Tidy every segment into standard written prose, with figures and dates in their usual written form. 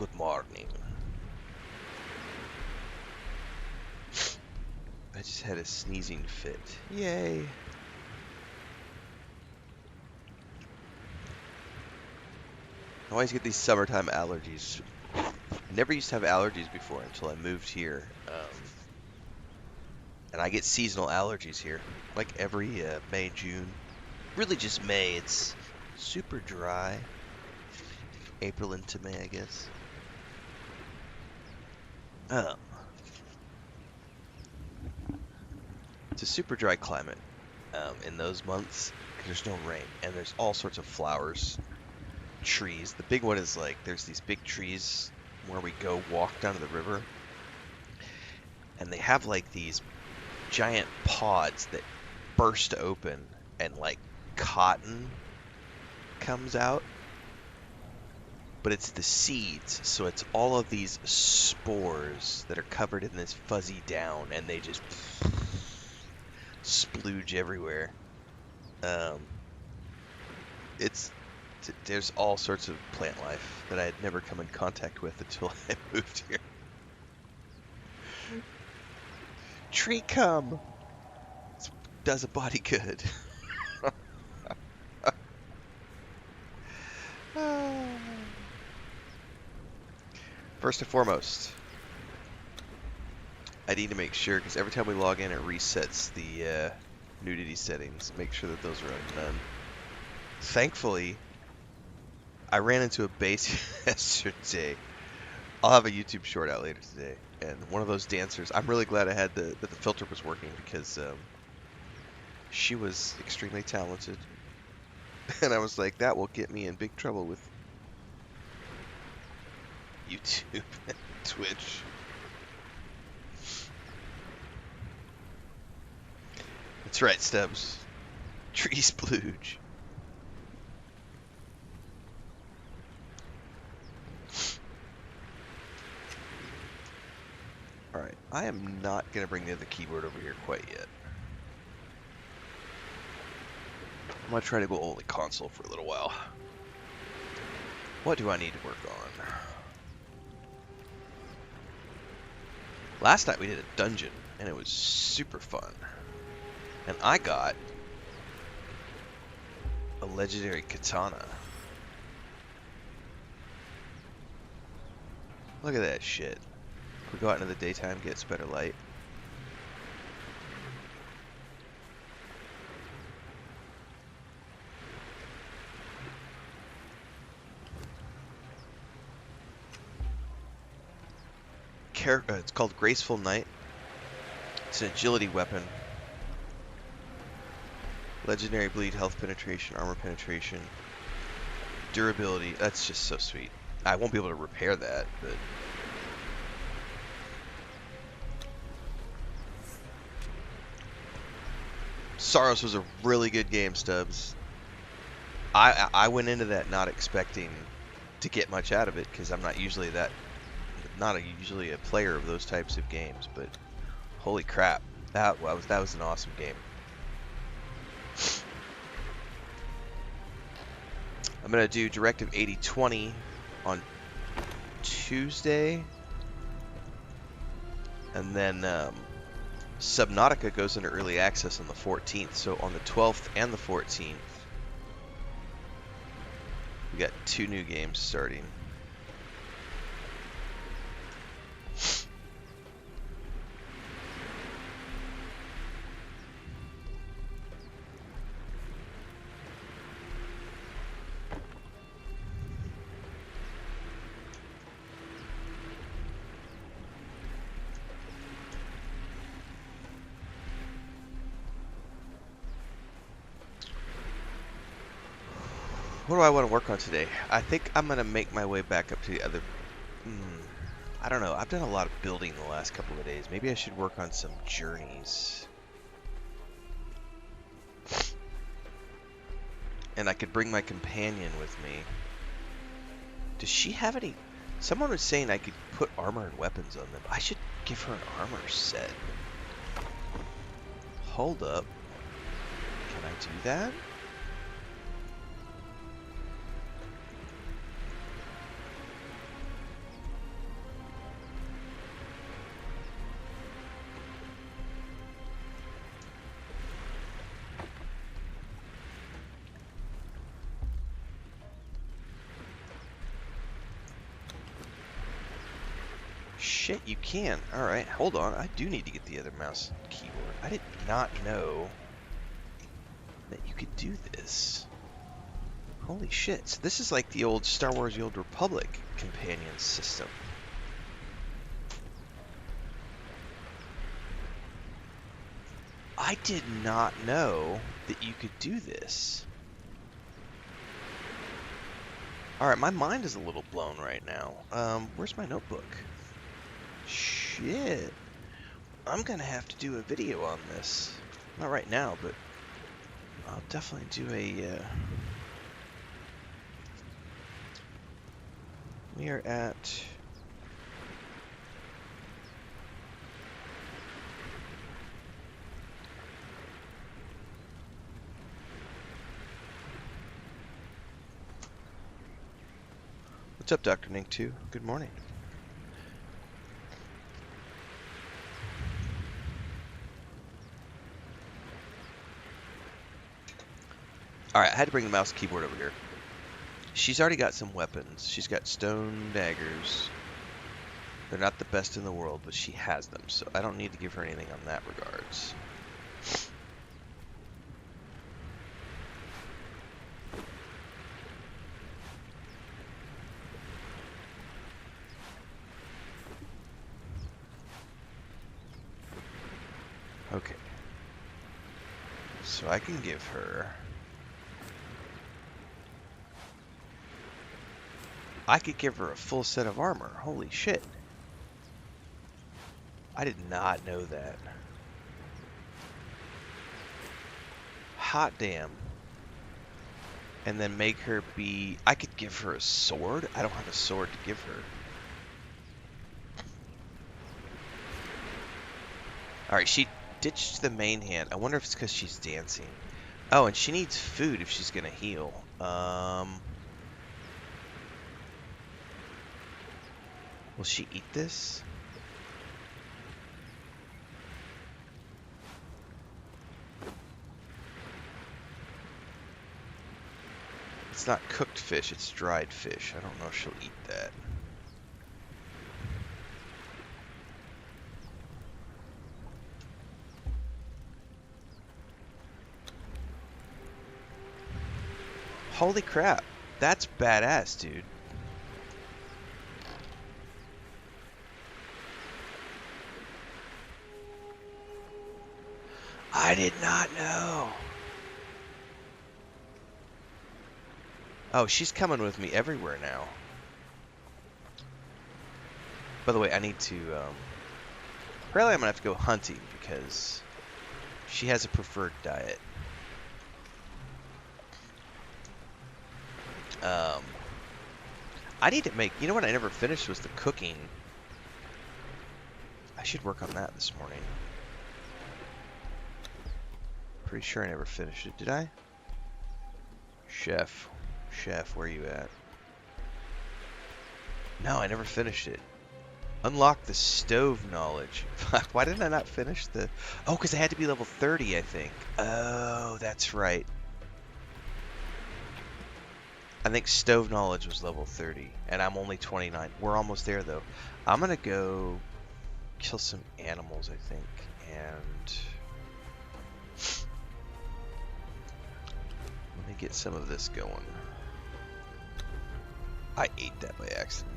Good morning. I just had a sneezing fit. Yay. I always get these summertime allergies. I never used to have allergies before until I moved here. And I get seasonal allergies here. Like every May, June. Really just May. It's super dry. April into May, I guess. It's a super dry climate in those months because there's no rain. And there's all sorts of flowers, trees. The big one is like there's these big trees where we go walk down to the river. And they have like these giant pods that burst open and like cotton comes out, but it's the seeds, so it's all of these spores that are covered in this fuzzy down, and they just splooge everywhere. There's all sorts of plant life that I had never come in contact with until I moved here. Tree cum does a body good. First and foremost, I need to make sure, because every time we log in, it resets the nudity settings. Make sure that those are on none. Thankfully, I ran into a base yesterday. I'll have a YouTube short out later today. And one of those dancers, I'm really glad I had that the filter was working, because she was extremely talented. And I was like, that will get me in big trouble with YouTube and Twitch. That's right, Stubbs. Tree splooge. Alright, I am not going to bring the other keyboard over here quite yet. I'm going to try to go only console for a little while. What do I need to work on? Last night we did a dungeon, and it was super fun. And I got a legendary katana. Look at that shit. If we go out into the daytime, gets better light. It's called Graceful Knight. It's an agility weapon. Legendary bleed, health penetration, armor penetration, durability. That's just so sweet. I won't be able to repair that, but Saros was a really good game, Stubbs. I went into that not expecting to get much out of it because I'm not usually usually a player of those types of games, but holy crap, that was an awesome game. I'm gonna do Directive 8020 on Tuesday, and then Subnautica goes into early access on the 14th. So on the 12th and the 14th, we got 2 new games starting. What do I want to work on today? I think I'm going to make my way back up to the other... I don't know. I've done a lot of building the last couple of days. Maybe I should work on some journeys. And I could bring my companion with me. Does she have any... Someone was saying I could put armor and weapons on them. I should give her an armor set. Hold up. Can I do that? shit, you can. Alright, hold on. I do need to get the other mouse keyboard. I did not know that you could do this. Holy shit. So this is like the old Star Wars The Old Republic companion system. I did not know that you could do this. Alright, my mind is a little blown right now. Where's my notebook? Shit. I'm gonna have to do a video on this. Not right now, but I'll definitely do a... We are at... What's up, Dr. Ning 2? Good morning. Alright, I had to bring the mouse keyboard over here. She's already got some weapons. She's got stone daggers. They're not the best in the world, but she has them, so I don't need to give her anything on that regards. Okay. So I can give her... I could give her a full set of armor. Holy shit. I did not know that. Hot damn. And then make her be... I could give her a sword? I don't have a sword to give her. Alright, she ditched the main hand. I wonder if it's because she's dancing. Oh, and she needs food if she's gonna heal. Will she eat this? It's not cooked fish, it's dried fish. I don't know if she'll eat that. Holy crap. That's badass, dude. I did not know. Oh, she's coming with me everywhere now. By the way, I need to, apparently I'm gonna have to go hunting because she has a preferred diet. I need to make, you know what I never finished was the cooking. I should work on that this morning. Pretty sure I never finished it, did I? Chef, where are you at? No, I never finished it. Unlock the stove knowledge. Why did I not finish the... Oh, because I had to be level 30, I think. Oh, that's right. I think stove knowledge was level 30, and I'm only 29. We're almost there, though. I'm going to go kill some animals, I think, and... Let me get some of this going. I ate that by accident.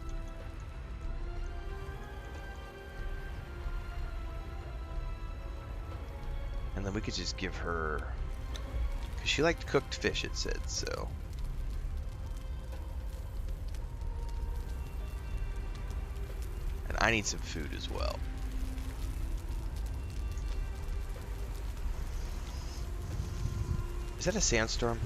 And then we could just give her... Because she liked cooked fish, it said, so... And I need some food as well. Is that a sandstorm?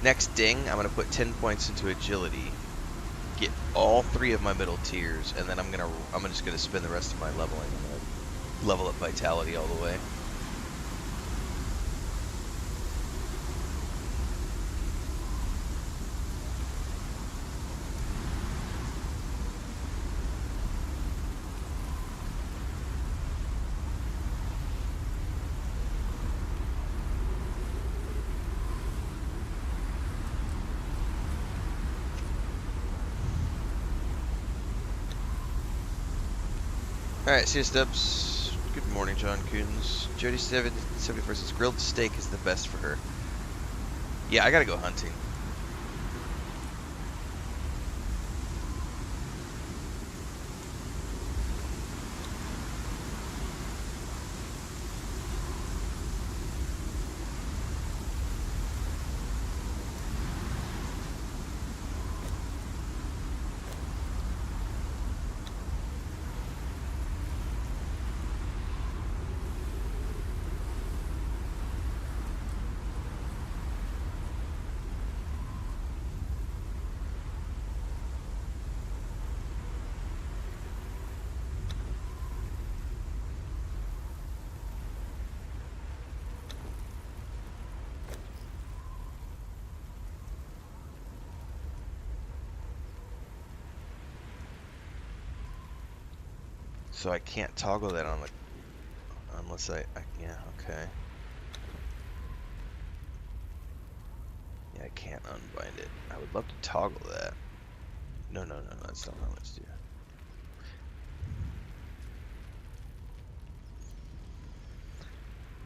Next ding, I'm going to put 10 points into agility, get all 3 of my middle tiers, and then I'm just going to spend the rest of my leveling. I'm going to level up vitality all the way. Alright, see you, Stubbs. Good morning, John Coons. Jody 71 says grilled steak is the best for her. Yeah, I gotta go hunting. So I can't toggle that on the... Unless yeah, okay. Yeah, I can't unbind it. I would love to toggle that. No, that's not what I want to do.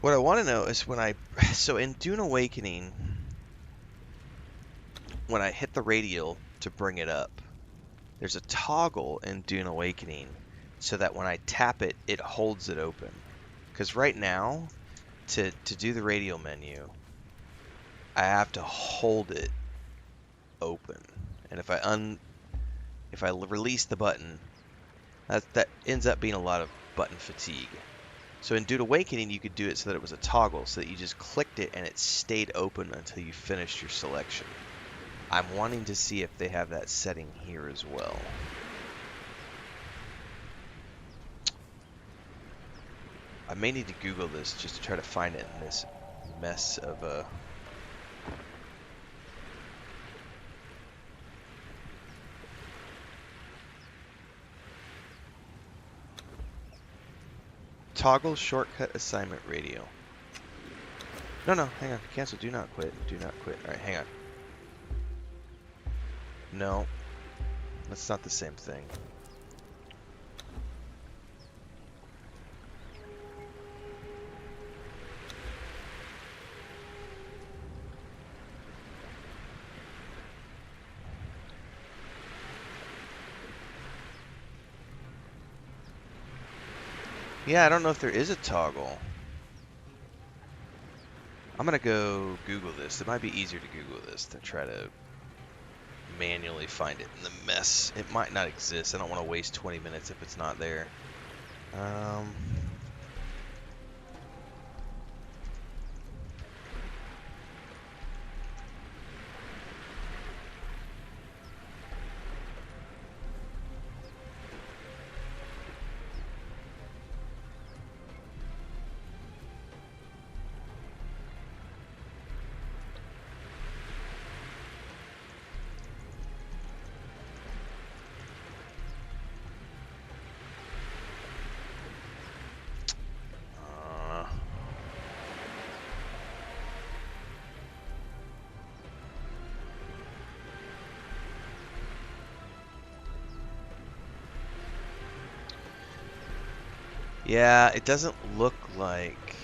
What I want to know is when so in Dune Awakening, when I hit the radial to bring it up, there's a toggle in Dune Awakening so that when I tap it, it holds it open. Because right now, to do the radial menu, I have to hold it open. And if I release the button, that ends up being a lot of button fatigue. So in Dune Awakening, you could do it so that it was a toggle, so that you just clicked it and it stayed open until you finished your selection. I'm wanting to see if they have that setting here as well. I may need to Google this just to try to find it in this mess of a... Toggle shortcut assignment radio. No, hang on. Cancel. Do not quit. Do not quit. Alright, hang on. No. That's not the same thing. Yeah, I don't know if there is a toggle. I'm gonna go Google this. It might be easier to Google this than try to manually find it in the mess. It might not exist. I don't want to waste 20 minutes if it's not there. Yeah, it doesn't look like...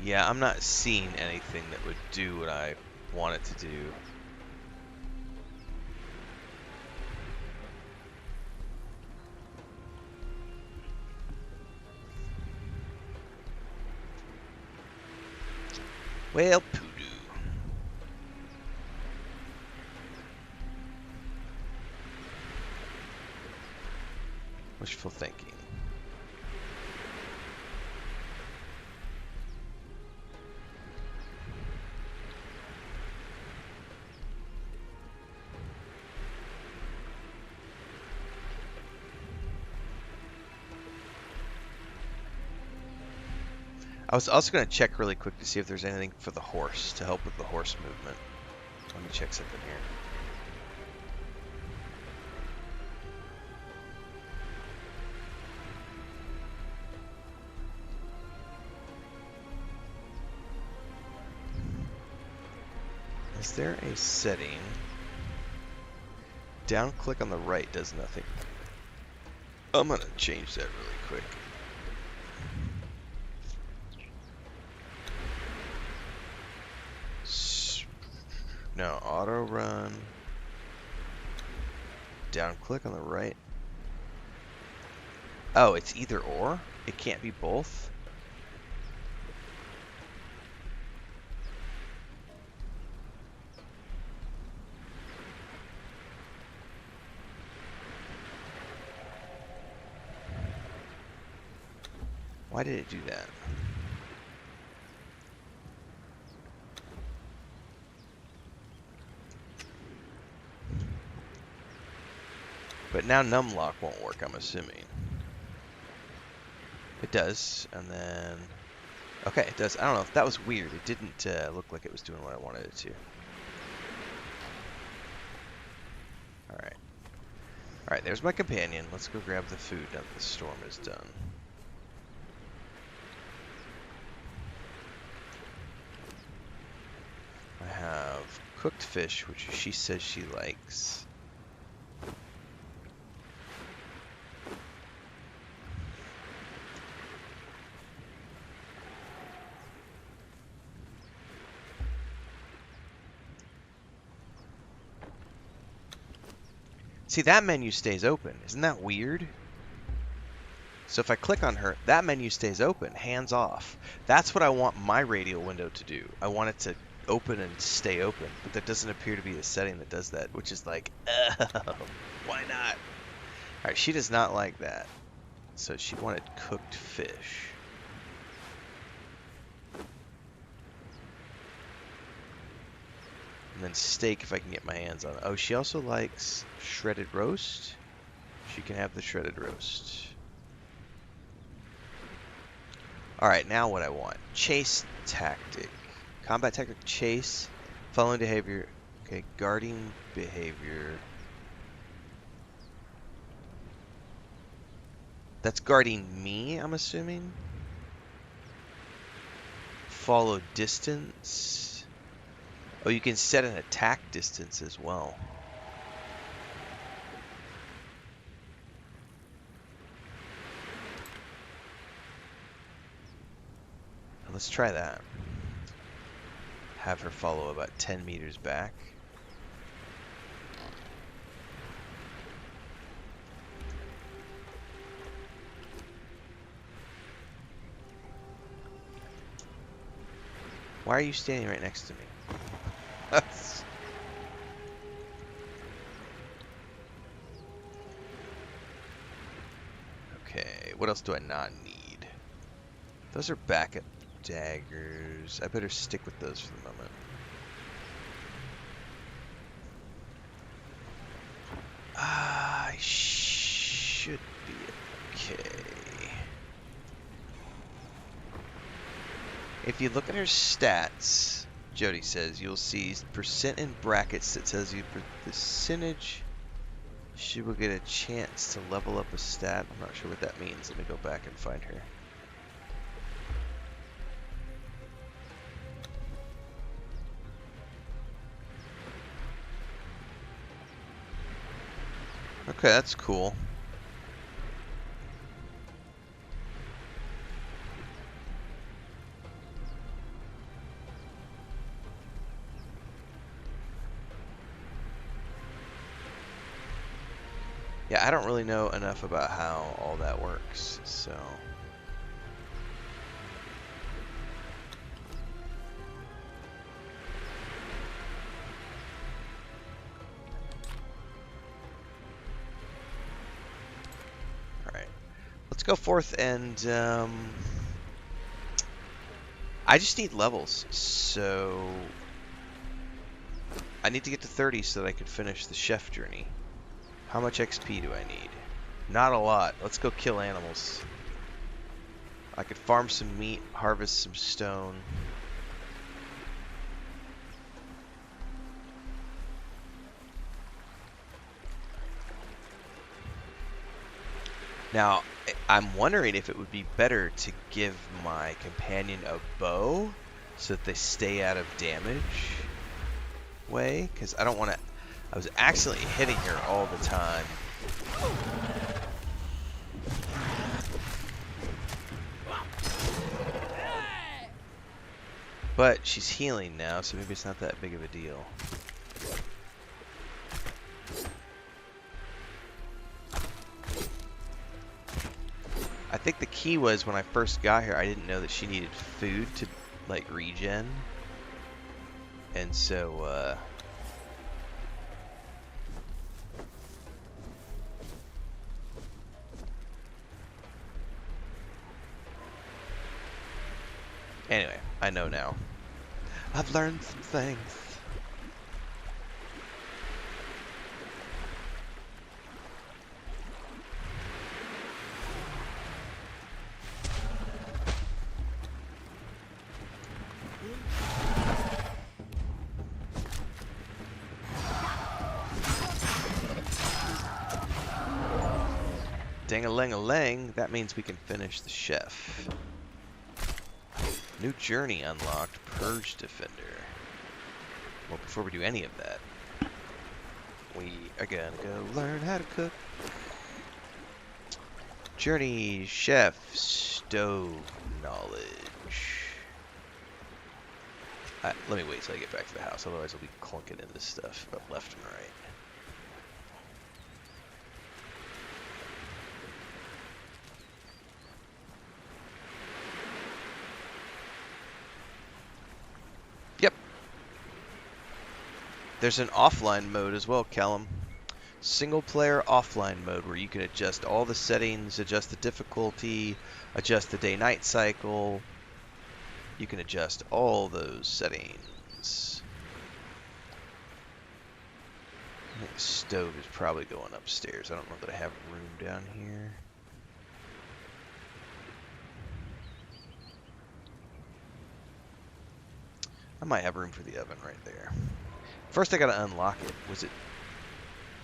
Yeah, I'm not seeing anything that would do what I want it to do. Well, poodoo. Wishful thinking. I was also going to check really quick to see if there's anything for the horse to help with the horse movement. Let me check something here. Is there a setting? Down click on the right does nothing. I'm going to change that really quick. No, auto run. Down click on the right. Oh, it's either or? It can't be both? Why did it do that? But now numlock won't work, I'm assuming. It does, and then... Okay, it does. I don't know if that was weird. It didn't look like it was doing what I wanted it to. Alright. Alright, there's my companion. Let's go grab the food now that the storm is done. I have cooked fish, which she says she likes. See, that menu stays open. Isn't that weird? So if I click on her, that menu stays open, hands off. That's what I want my radial window to do. I want it to open and stay open, but there doesn't appear to be a setting that does that, which is like, why not? All right, she does not like that. So she wanted cooked fish. And then steak if I can get my hands on it. Oh, she also likes shredded roast. She can have the shredded roast. Alright, now what I want. Chase tactic. Combat tactic, chase. Following behavior. Okay, guarding behavior. That's guarding me, I'm assuming. Follow distance. Oh, you can set an attack distance as well. Let's try that. Have her follow about 10 meters back. Why are you standing right next to me? Okay, what else do I not need? Those are backup daggers. I better stick with those for the moment. I should be okay. If you look at her stats, Jody says, you'll see percent in brackets that tells you percentage she will get a chance to level up a stat. I'm not sure what that means. Let me go back and find her. Okay, that's cool. Yeah, I don't really know enough about how all that works, so... Alright. Let's go forth and, I just need levels, so... I need to get to 30 so that I can finish the chef journey. How much XP do I need? Not a lot. Let's go kill animals. I could farm some meat, harvest some stone. Now, I'm wondering if it would be better to give my companion a bow so that they stay out of damage way, because I don't want to. I was accidentally hitting her all the time. But she's healing now, so maybe it's not that big of a deal. I think the key was when I first got here, I didn't know that she needed food to, like, regen. And so, anyway, I know now. I've learned some things. Ding-a-ling-a-ling, that means we can finish the chef. New journey unlocked, Purge Defender. Well, before we do any of that, we are gonna go learn how to cook. Journey, chef, stove knowledge. Let me wait till I get back to the house, otherwise I'll be clunking into stuff up left and right. Yep. There's an offline mode as well, Callum. Single player offline mode where you can adjust all the settings, adjust the difficulty, adjust the day-night cycle. You can adjust all those settings. I think the stove is probably going upstairs. I don't know that I have room down here. I might have room for the oven right there. First I gotta unlock it. Was it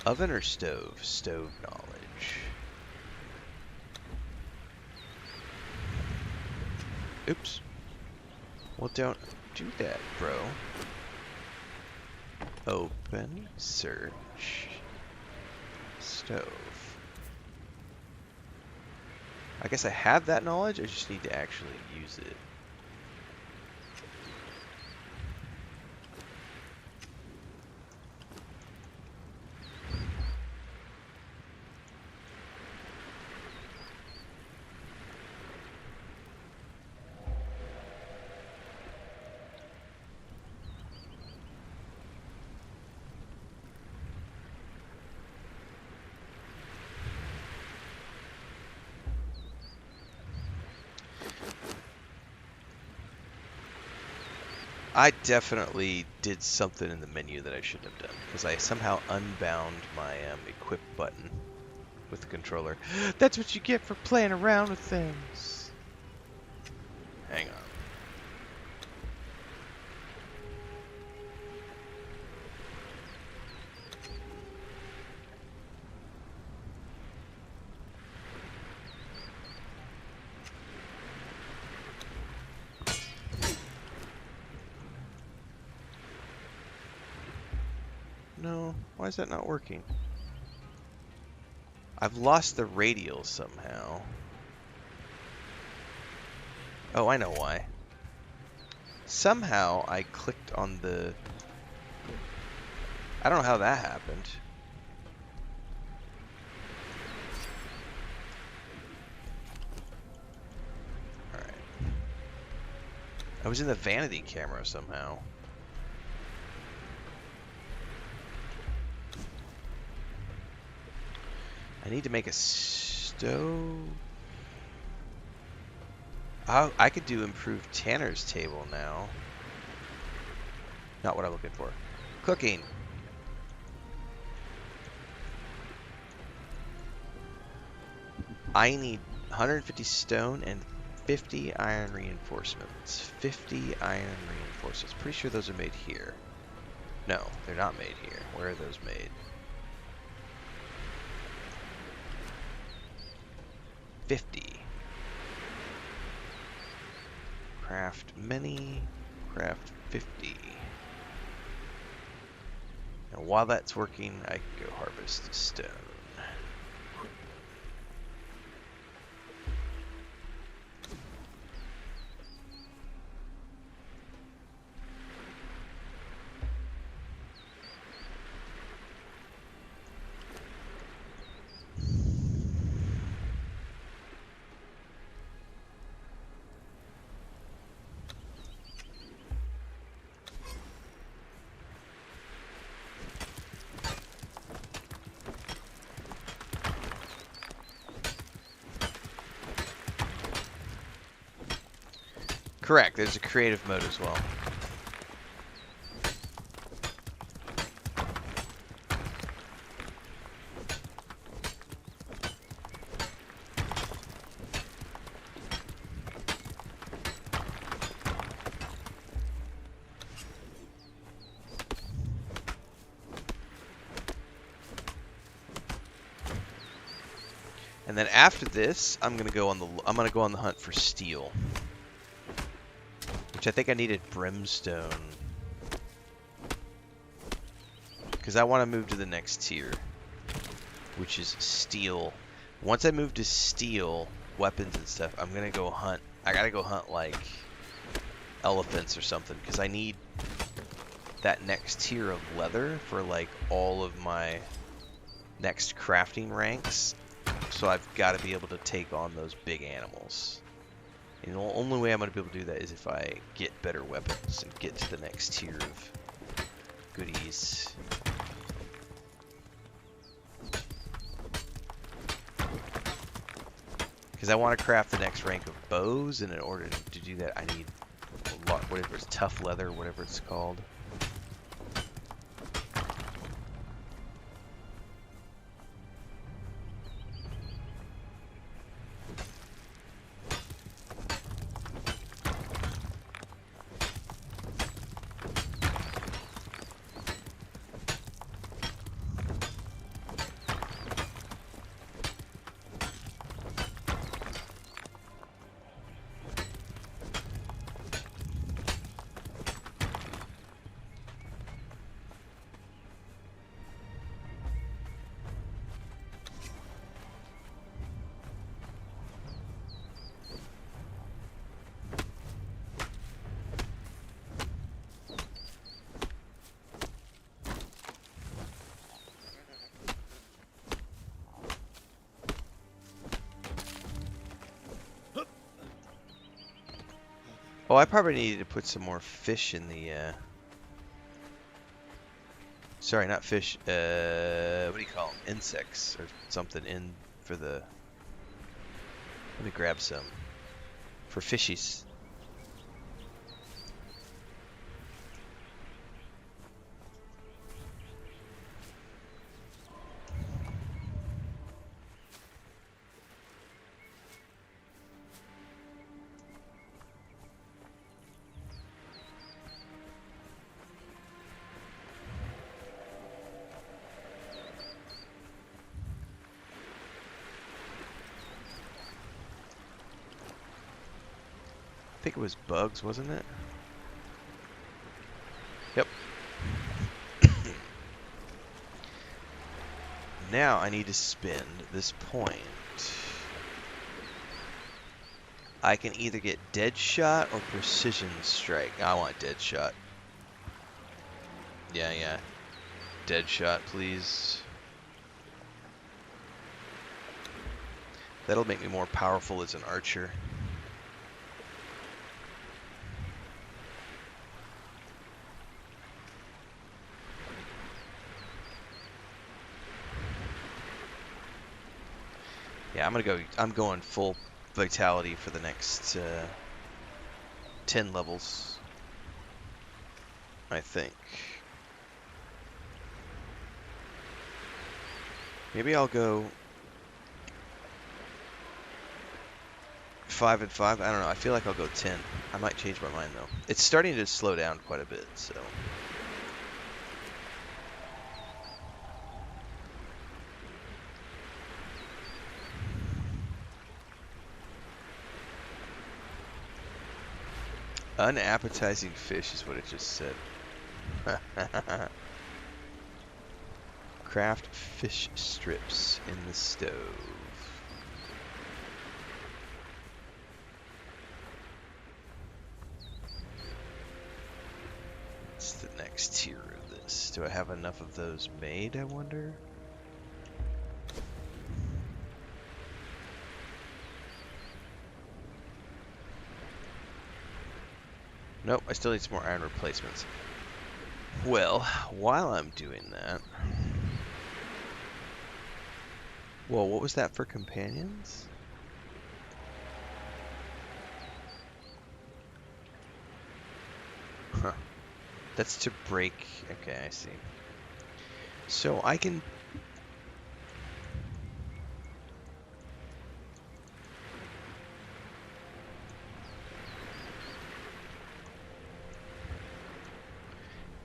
oven or stove? Stove knowledge. Oops. Well, don't do that, bro. Open, search, stove. I guess I have that knowledge, I just need to actually use it. I definitely did something in the menu that I shouldn't have done, because I somehow unbound my equip button with the controller. That's what you get for playing around with things. Hang on. No, why is that not working? I've lost the radial somehow. Oh, I know why. Somehow I clicked on the... I don't know how that happened. Alright. I was in the vanity camera somehow. I need to make a stove. Oh, I could do improved Tanner's table now. Not what I'm looking for. Cooking. I need 150 stone and 50 iron reinforcements. 50 iron reinforcements. Pretty sure those are made here. No, they're not made here. Where are those made? 50. Craft many. Craft 50. And while that's working, I can go harvest stone. Correct, there's a creative mode as well. And then after this, I'm gonna go on the hunt for steel. Which I think I needed brimstone. Because I want to move to the next tier. Which is steel. Once I move to steel, weapons and stuff, I'm going to go hunt. I got to go hunt like elephants or something. Because I need that next tier of leather for like all of my next crafting ranks. So I've got to be able to take on those big animals. And the only way I'm going to be able to do that is if I get better weapons and get to the next tier of goodies. Because I want to craft the next rank of bows, and in order to do that, I need a lot, whatever it's tough leather, whatever it's called. Oh, I probably needed to put some more fish in the, sorry, not fish, what do you call them? Insects or something in for the, let me grab some, for fishies. I think it was bugs, wasn't it? Yep. Now I need to spend this point. I can either get dead shot or precision strike. I want dead shot. Yeah. Dead shot, please. That'll make me more powerful as an archer. Yeah, I'm going full vitality for the next 10 levels, I think. Maybe I'll go 5 and 5. I don't know. I feel like I'll go 10. I might change my mind though. It's starting to slow down quite a bit, so. Unappetizing fish is what it just said. Craft fish strips in the stove. What's the next tier of this? Do I have enough of those made, I wonder? Nope, I still need some more iron replacements. Well, while I'm doing that... Well, what was that for companions? Huh. That's to break... Okay, I see. So I can...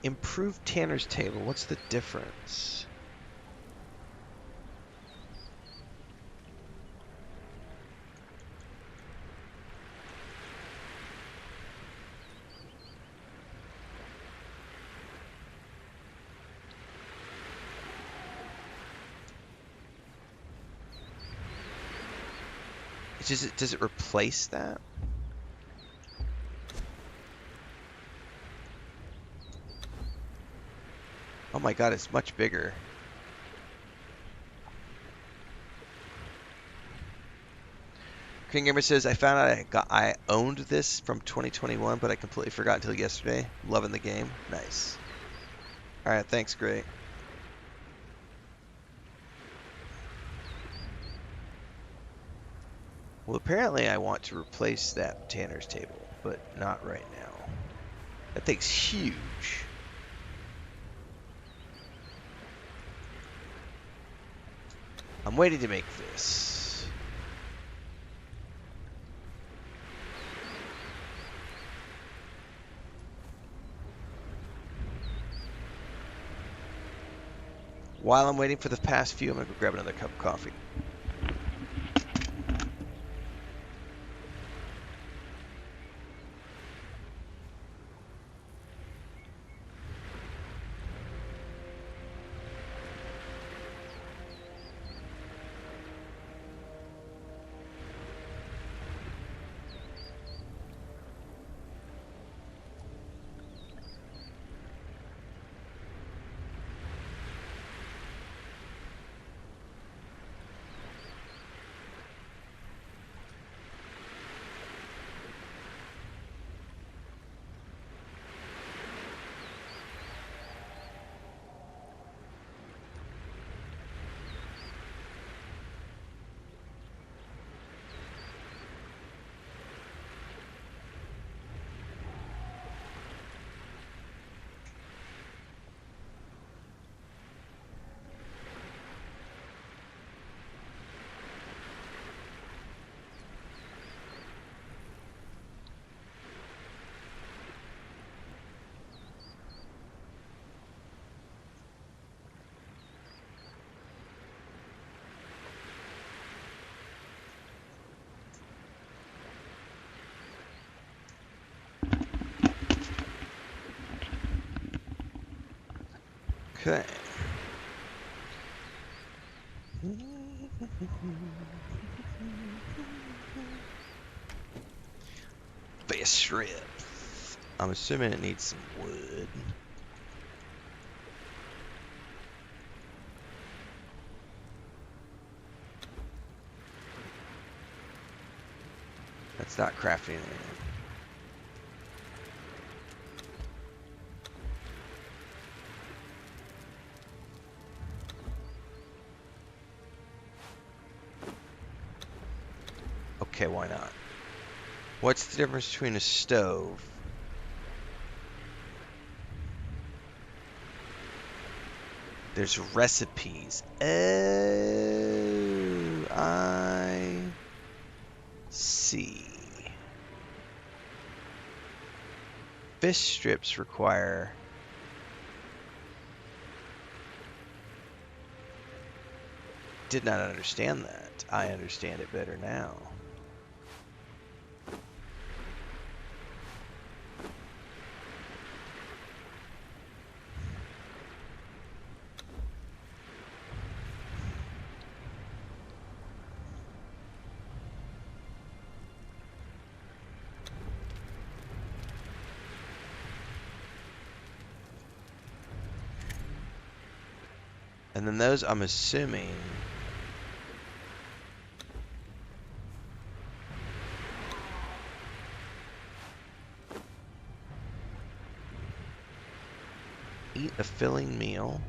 Improve Tanner's table. What's the difference? Does it replace that? Oh my god, it's much bigger. King Gamer says, I found out I owned this from 2021, but I completely forgot until yesterday. Loving the game. Nice. Alright, thanks, great. Well, apparently I want to replace that Tanner's table, but not right now. That thing's huge. I'm waiting to make this. While I'm waiting for the past few, I'm going to go grab another cup of coffee. Okay. Fish strip. I'm assuming it needs some wood. That's not crafting anything. Okay, why not? What's the difference between a stove? There's recipes. Oh, I see. fish strips require... Did not understand that. I understand it better now. And then those, I'm assuming... Eat a filling meal.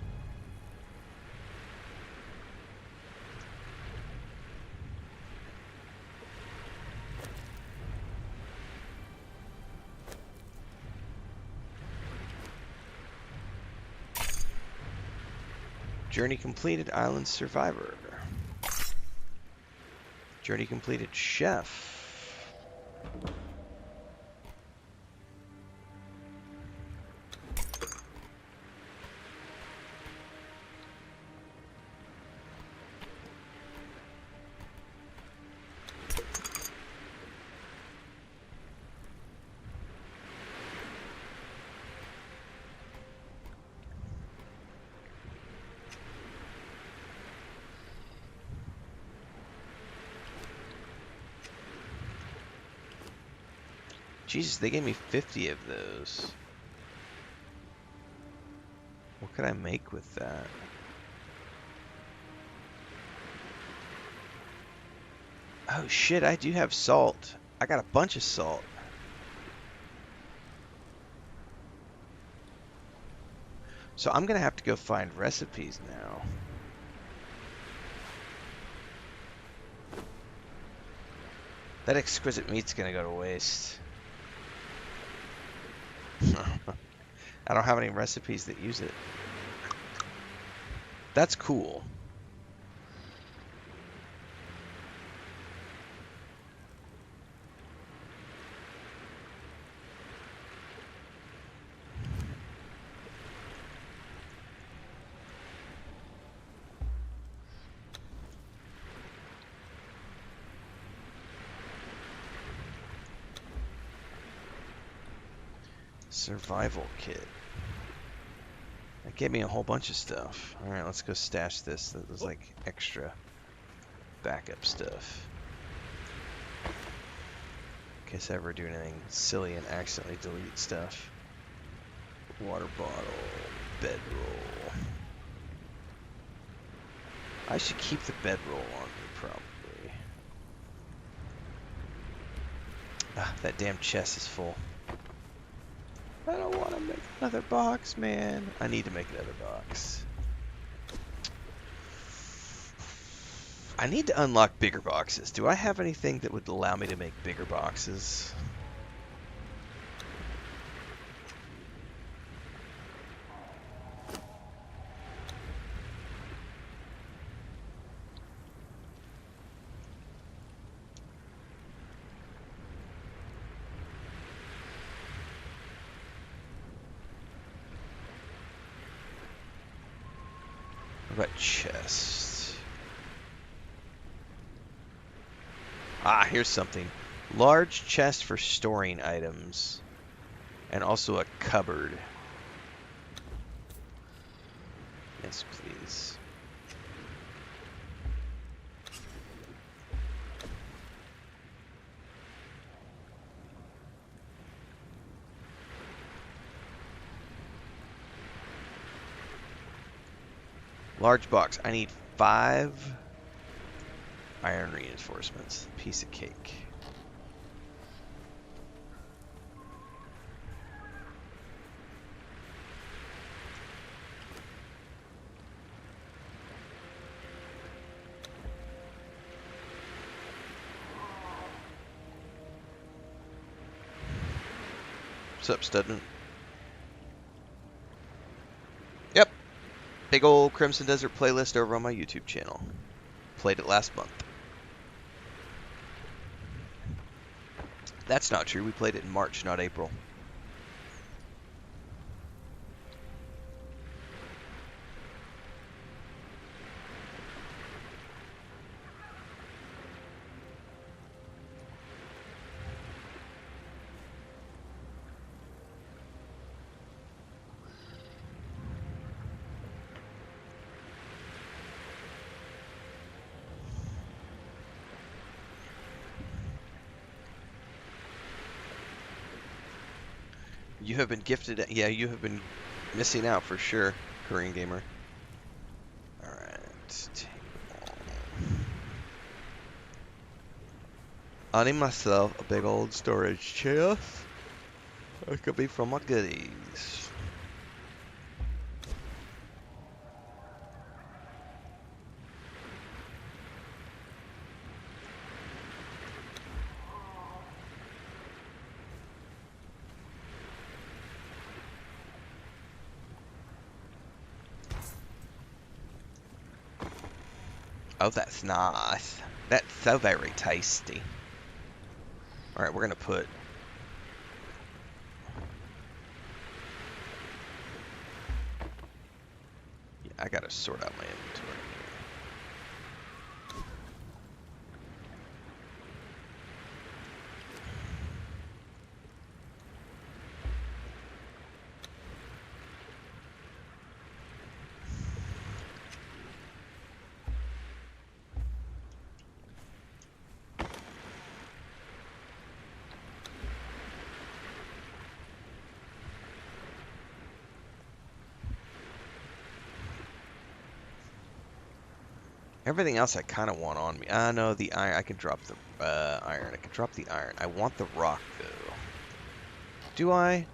Journey completed, island survivor. Journey completed, chef. Jesus, they gave me 50 of those. What could I make with that? Oh shit, I do have salt. I got a bunch of salt. So I'm gonna have to go find recipes now. That exquisite meat's gonna go to waste. I don't have any recipes that use it. That's cool. Survival kit. That gave me a whole bunch of stuff. Alright, let's go stash this. That was like extra backup stuff. In case I ever do anything silly and accidentally delete stuff. Water bottle. Bedroll. I should keep the bedroll on me, probably. Ah, that damn chest is full. I don't want to make another box, man. I need to make another box. I need to unlock bigger boxes. Do I have anything that would allow me to make bigger boxes? What about chest? Ah, here's something. Large chest for storing items. And also a cupboard. Yes, please. Large box. I need 5 iron reinforcements. Piece of cake. What's up, Studman? Yep. Big old Crimson Desert playlist over on my YouTube channel. Played it last month. That's not true. We played it in March, not April. You have been gifted. Yeah, you have been missing out for sure, Korean gamer. All right. I need myself a big old storage chest. It could be for my goodies. Oh, that's nice. That's so very tasty. All right, we're gonna put. Yeah, I gotta sort out my inventory here. Everything else I kind of want on me. No, the iron. I can drop the iron. I can drop the iron. I want the rock, though. Do I?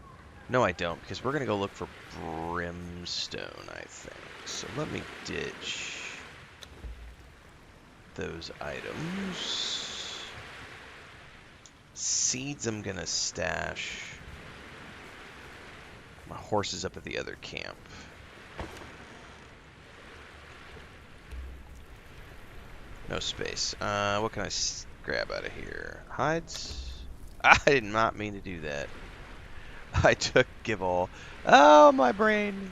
No, I don't, because we're going to go look for brimstone, I think. So let me ditch those items. Seeds I'm going to stash. My horse is up at the other camp. No space. What can I grab out of here? Hides? I did not mean to do that. I took give all. Oh, my brain.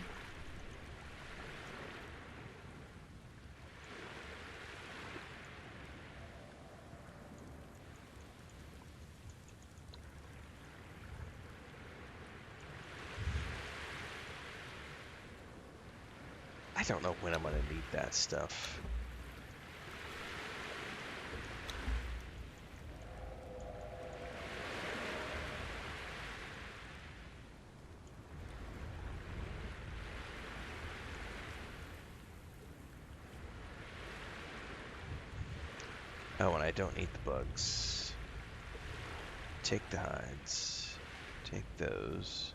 I don't know when I'm going to need that stuff. Oh, and I don't need the bugs. Take the hides. Take those.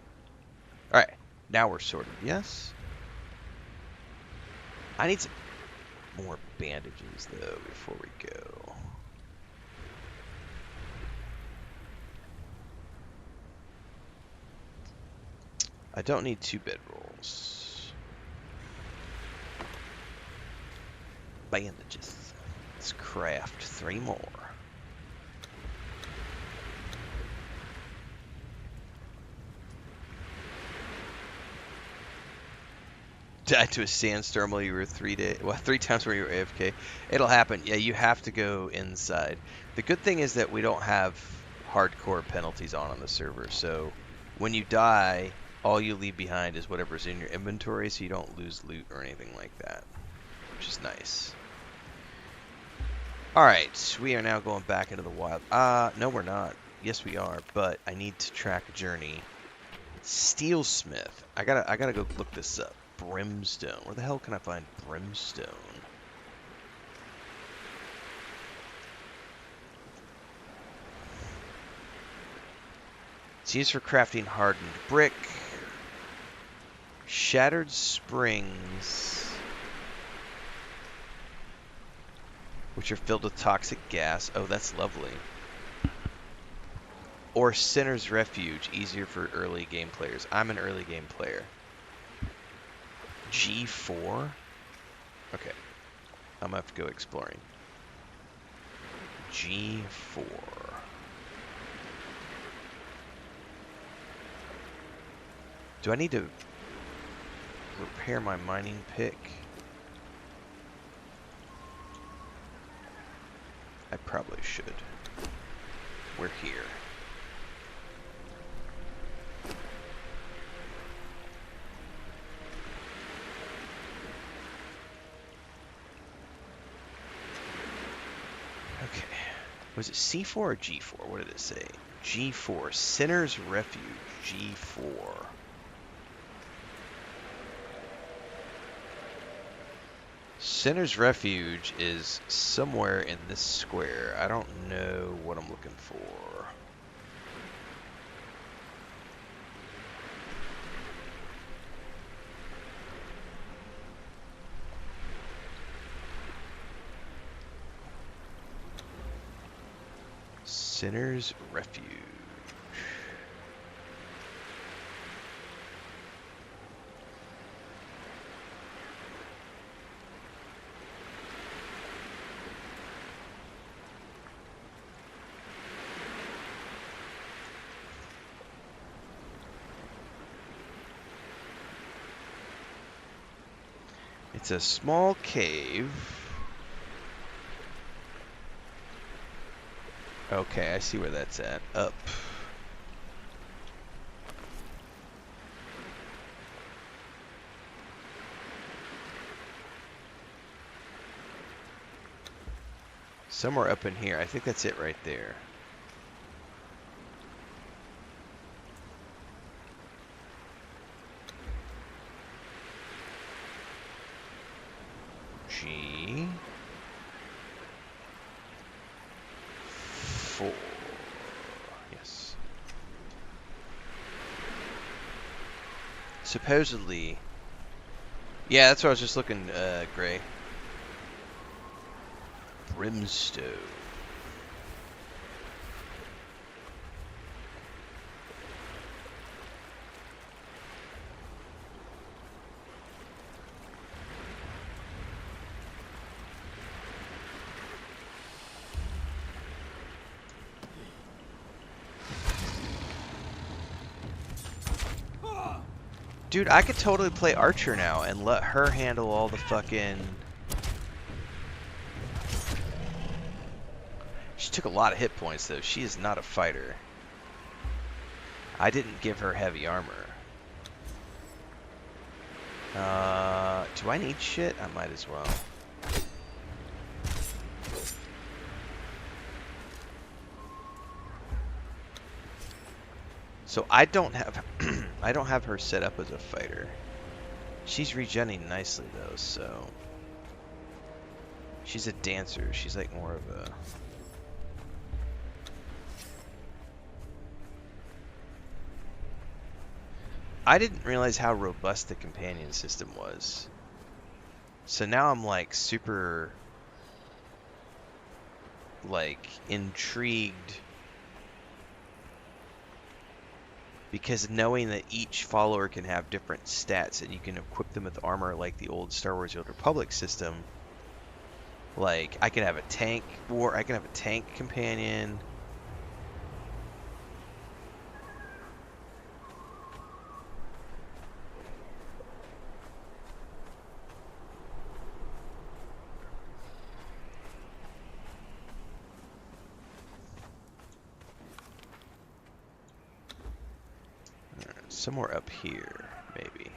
Alright, now we're sorted. Yes? I need some more bandages, though, before we go. I don't need 2 bedrolls. Bandages. Let's craft 3 more. Died to a sandstorm while you were 3 times when you were AFK. It'll happen. Yeah, you have to go inside. The good thing is that we don't have hardcore penalties on the server, so when you die, all you leave behind is whatever's in your inventory, so you don't lose loot or anything like that, which is nice. Alright, we are now going back into the wild. No we're not. Yes we are, but I need to track a journey. Steelsmith. I gotta go look this up. Brimstone. Where the hell can I find brimstone? It's used for crafting hardened brick. Shattered springs, which are filled with toxic gas. Oh, that's lovely. Or Sinner's Refuge, easier for early game players. I'm an early game player. G4? Okay. I'm gonna have to go exploring. G4. Do I need to repair my mining pick? I probably should. We're here. Okay. Was it C4 or G4? What did it say? G4. Sinner's Refuge. G4. Sinner's Refuge is somewhere in this square. I don't know what I'm looking for. Sinner's Refuge. It's a small cave. Okay, I see where that's at. Up. Somewhere up in here. I think that's it right there. G. 4. Yes. Supposedly. Yeah, that's what I was just looking, Gray. Brimstone. Dude, I could totally play Archer now and let her handle all the fucking... She took a lot of hit points, though. She is not a fighter. I didn't give her heavy armor. Do I need shit? I might as well. So I don't have I don't have her set up as a fighter. She's regenning nicely though, so she's a dancer. She's like more of a... I didn't realize how robust the companion system was. So now I'm like super like intrigued, because knowing that each follower can have different stats and you can equip them with armor like the old Star Wars: The Old Republic system. Like I can have a tank I can have a tank companion. Somewhere up here, maybe.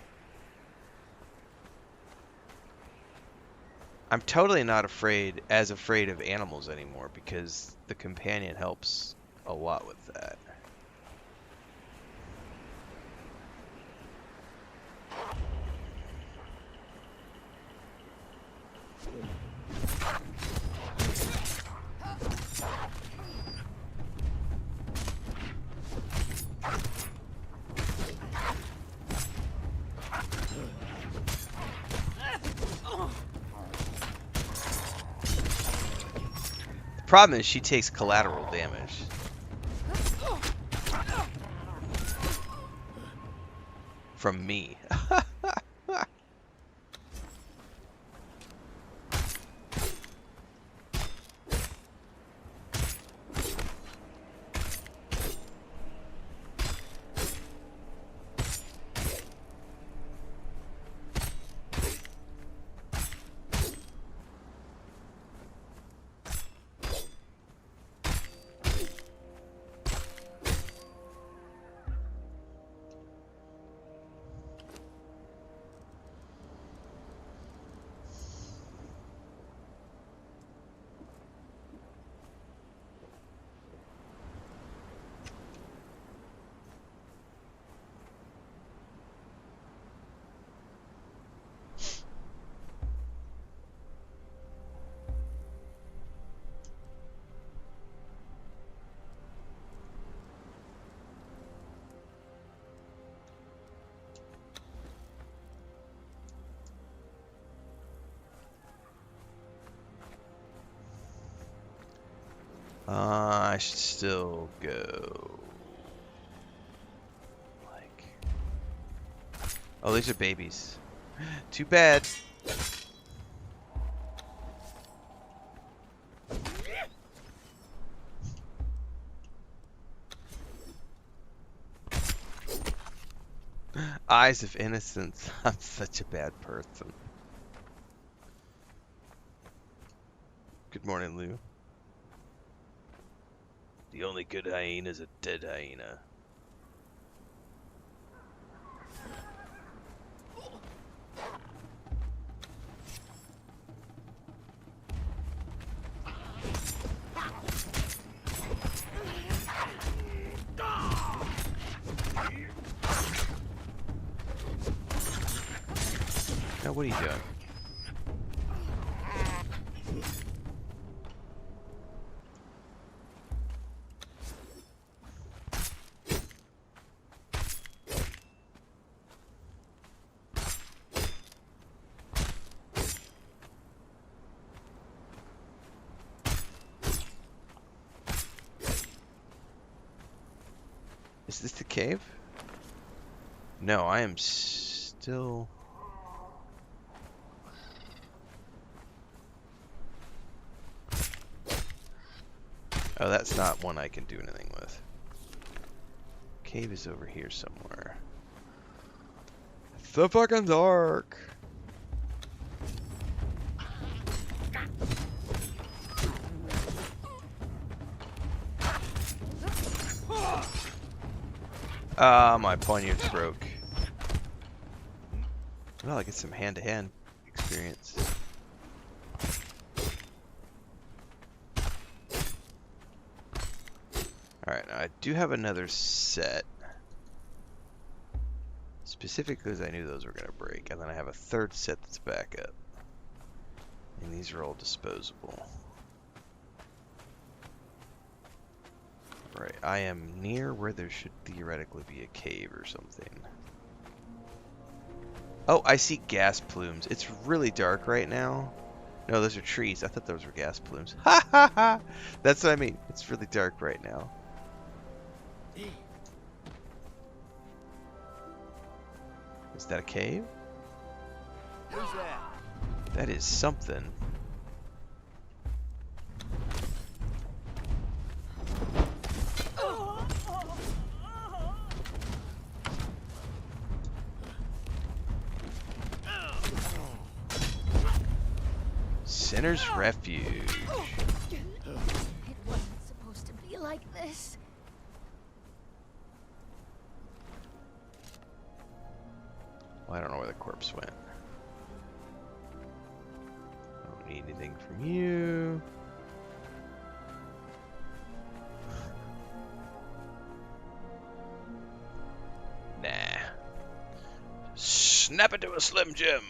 I'm totally not as afraid of animals anymore, because the companion helps a lot with that. Problem is, she takes collateral damage. From me. I should still go. Like, oh, these are babies. Too bad. Eyes of innocence. I'm such a bad person. Good morning, Lou. The only good hyena is a dead hyena. Now, what are you doing? Is this the cave? No, I am still... Oh, that's not one I can do anything with. Cave is over here somewhere. It's so fucking dark! Ah, my poniards broke. Well, I get some hand-to-hand experience. Alright, now I do have another set. Specifically because I knew those were going to break. And then I have a third set that's backup. And these are all disposable. Right, I am near where there should theoretically be a cave or something. Oh, I see gas plumes. It's really dark right now. No, those are trees. I thought those were gas plumes. Ha ha ha! That's what I mean. It's really dark right now. Is that a cave? Who's that? That is something. Sinner's Refuge. It wasn't supposed to be like this. Well, I don't know where the corpse went. I don't need anything from you. Nah. Snap it to a Slim Jim.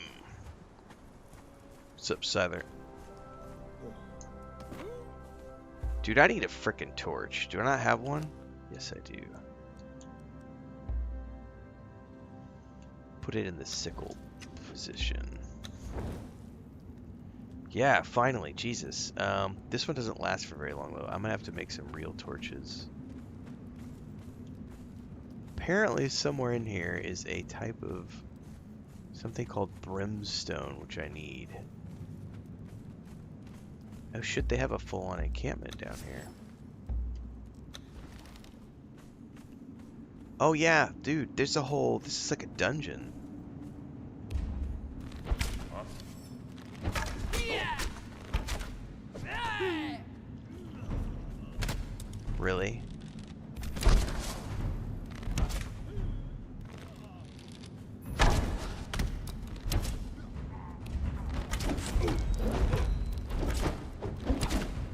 What's up, Scyther? Dude, I need a frickin' torch. Do I not have one? Yes, I do. Put it in the sickle position. Yeah, finally. Jesus. This one doesn't last for very long, though. I'm gonna have to make some real torches. Apparently, somewhere in here is a type of something called brimstone, which I need. Oh shit, they have a full-on encampment down here. Oh yeah, dude, there's a whole... This is like a dungeon. Really?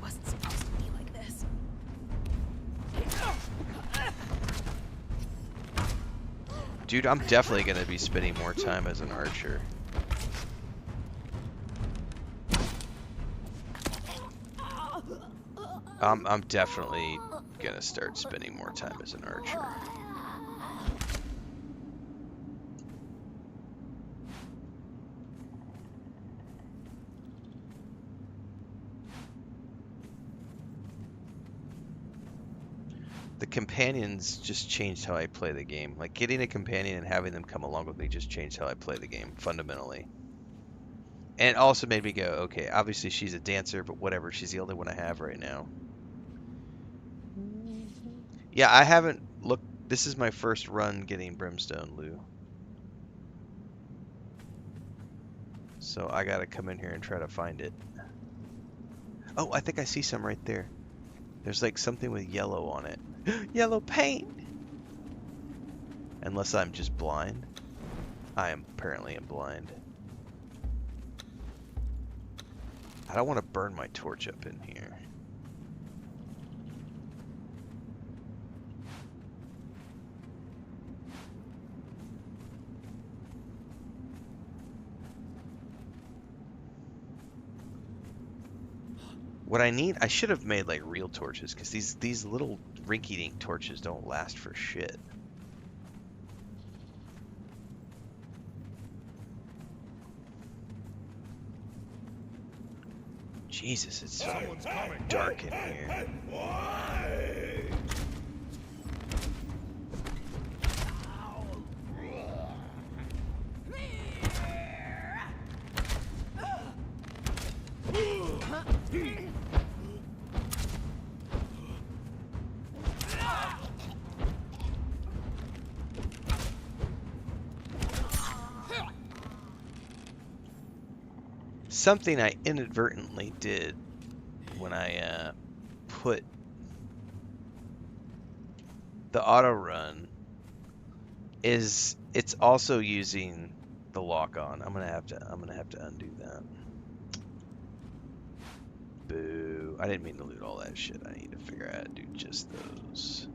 Wasn't supposed to be like this. Dude, I'm definitely going to be spending more time as an archer. I'm definitely going to start spending more time as an archer. The companions just changed how I play the game. Like, getting a companion and having them come along with me just changed how I play the game, fundamentally. And it also made me go, okay, obviously she's a dancer, but whatever, she's the only one I have right now. Yeah, I haven't looked. This is my first run getting Brimstone, Lou. So I gotta come in here and try to find it. Oh, I think I see some right there. There's like something with yellow on it. Yellow paint! Unless I'm just blind. I am apparently blind. I don't want to burn my torch up in here. What I need, I should have made like real torches, because these little rinky-dink torches don't last for shit. Jesus, it's so dark in here. Something I inadvertently did when I put the auto run is it's also using the lock on. I'm gonna have to undo that. Boo. I didn't mean to loot all that shit. I need to figure out how to do just those.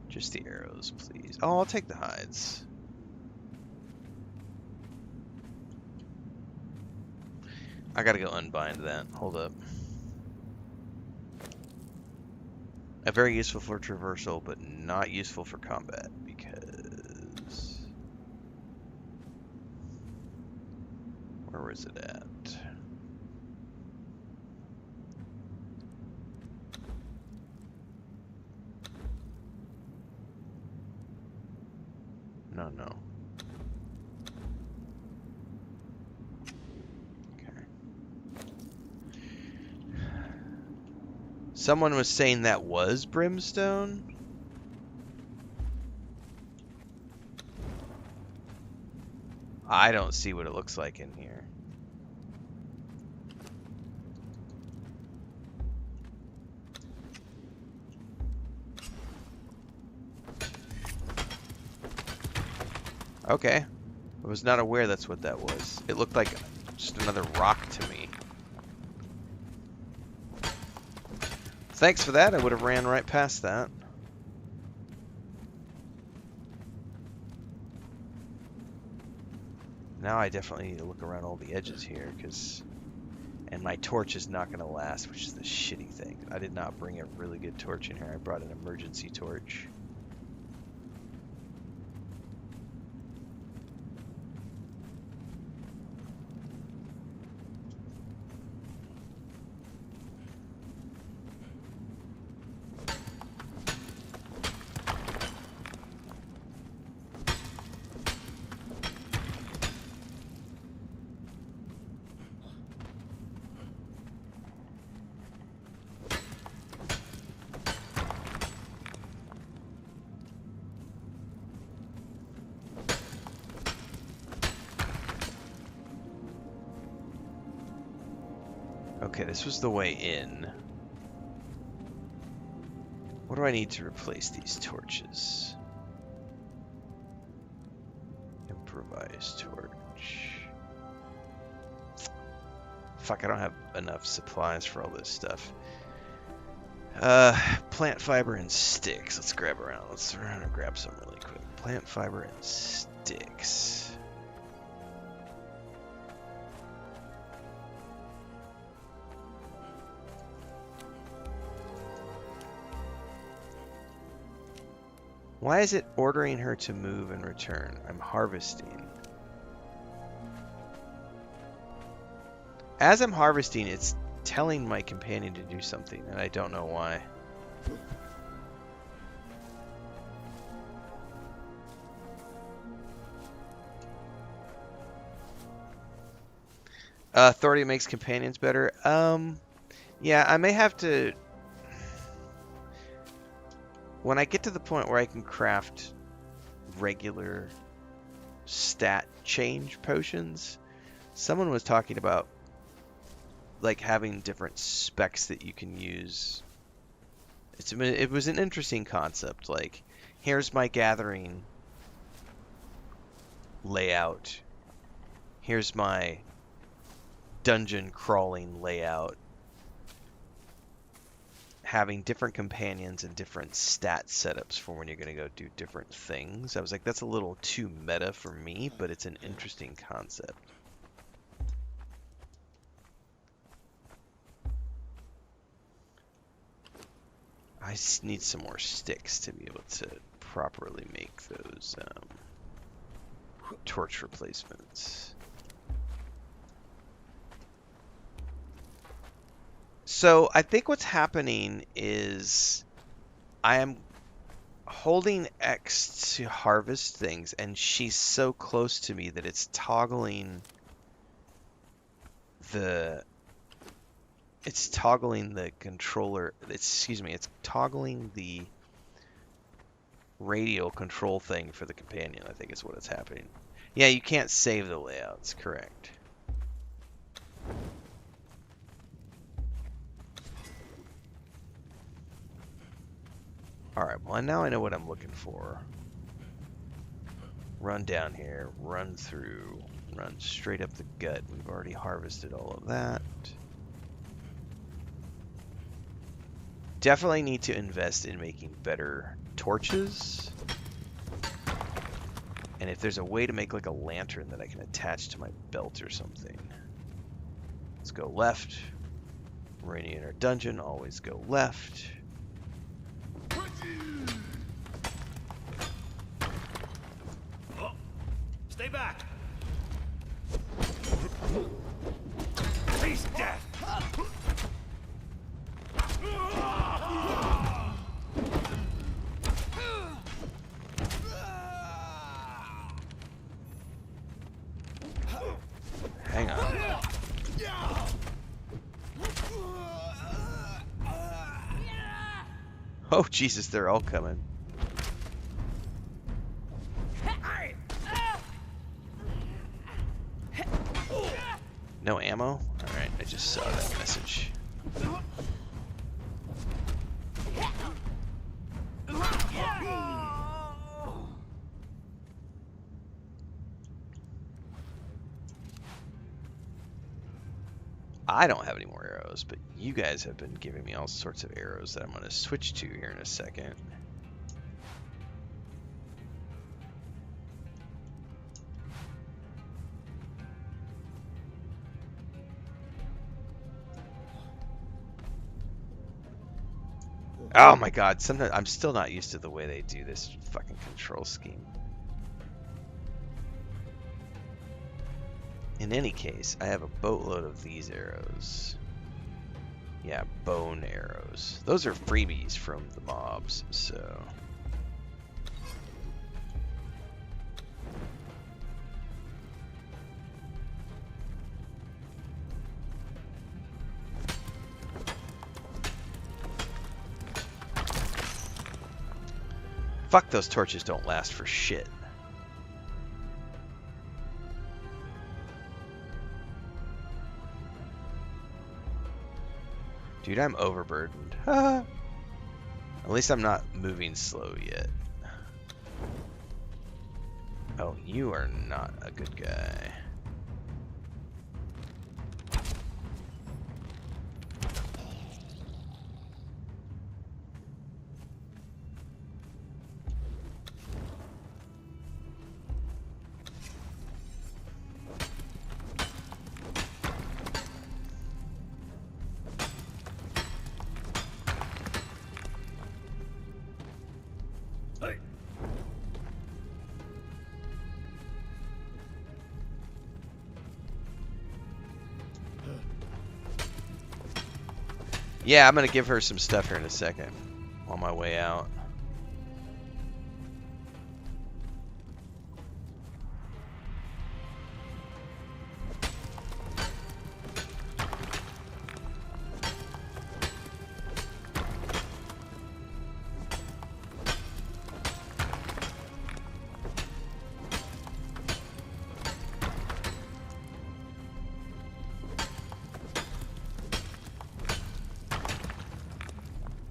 Just the arrows, please. Oh, I'll take the hides. I gotta go unbind that. Hold up. Very useful for traversal, but not useful for combat, because... Where was it at? No. Someone was saying that was brimstone? I don't see what it looks like in here. Okay. I was not aware that's what that was. It looked like just another rock to me. Thanks for that. I would have ran right past that. Now I definitely need to look around all the edges here, and my torch is not going to last, which is the shitty thing. I did not bring a really good torch in here. I brought an emergency torch. Okay, this was the way in. What do I need to replace these torches? Improvise torch. Fuck, I don't have enough supplies for all this stuff. Plant fiber and sticks. Let's grab around. Let's run and grab some really quick. Plant fiber and sticks. Why is it ordering her to move and return? I'm harvesting. As I'm harvesting, it's telling my companion to do something, and I don't know why. Authority makes companions better. Yeah, I may have to... When I get to the point where I can craft regular stat change potions, someone was talking about like having different specs that you can use. It was an interesting concept. Like, here's my gathering layout. Here's my dungeon crawling layout. Having different companions and different stat setups for when you're going to go do different things. I was like, that's a little too meta for me, but it's an interesting concept. I just need some more sticks to be able to properly make those torch replacements. So I think what's happening is I am holding X to harvest things, and she's so close to me that it's toggling the controller. It's toggling the radial control thing for the companion, I think is what it's happening. Yeah, you can't save the layouts, correct. Alright, well now I know what I'm looking for. Run down here, run through, run straight up the gut. We've already harvested all of that. Definitely need to invest in making better torches. And if there's a way to make like a lantern that I can attach to my belt or something. Let's go left. We're in our dungeon, always go left. Stay back. Face death. Hang on. Oh, Jesus, they're all coming. No ammo? Alright, I just saw that message. I don't have any more arrows, but you guys have been giving me all sorts of arrows that I'm going to switch to here in a second. Oh my god, sometimes I'm still not used to the way they do this fucking control scheme. In any case, I have a boatload of these arrows. Yeah, bone arrows. Those are freebies from the mobs, so... Fuck, those torches don't last for shit. Dude, I'm overburdened. At least I'm not moving slow yet. Oh, you are not a good guy. Yeah, I'm gonna give her some stuff here in a second. on my way out.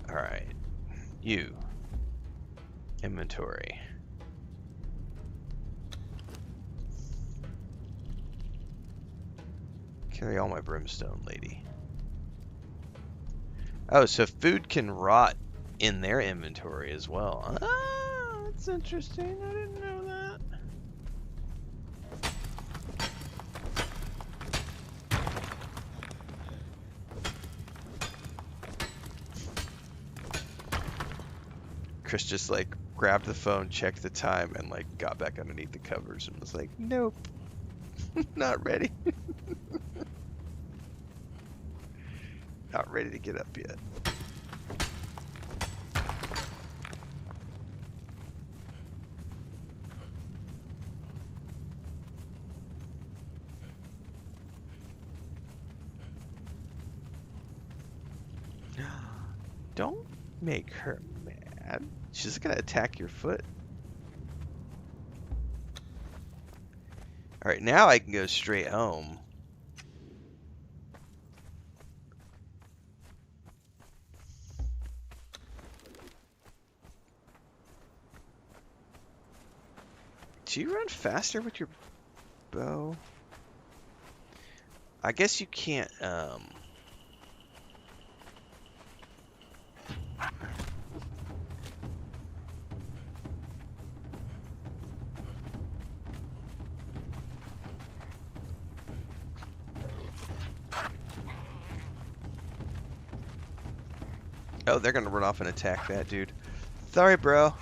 Alright. You. Inventory. Carry all my brimstone, lady. Oh, so food can rot in their inventory as well. Ah, that's interesting. I didn't know that. Chris just like grabbed the phone, checked the time, and like got back underneath the covers and was like, "Nope, not ready, not ready to get up yet." Don't make her mad. She's gonna attack your foot. Alright, now I can go straight home. Do you run faster with your bow? I guess you can't, Oh, they're gonna run off and attack that dude. Sorry, bro.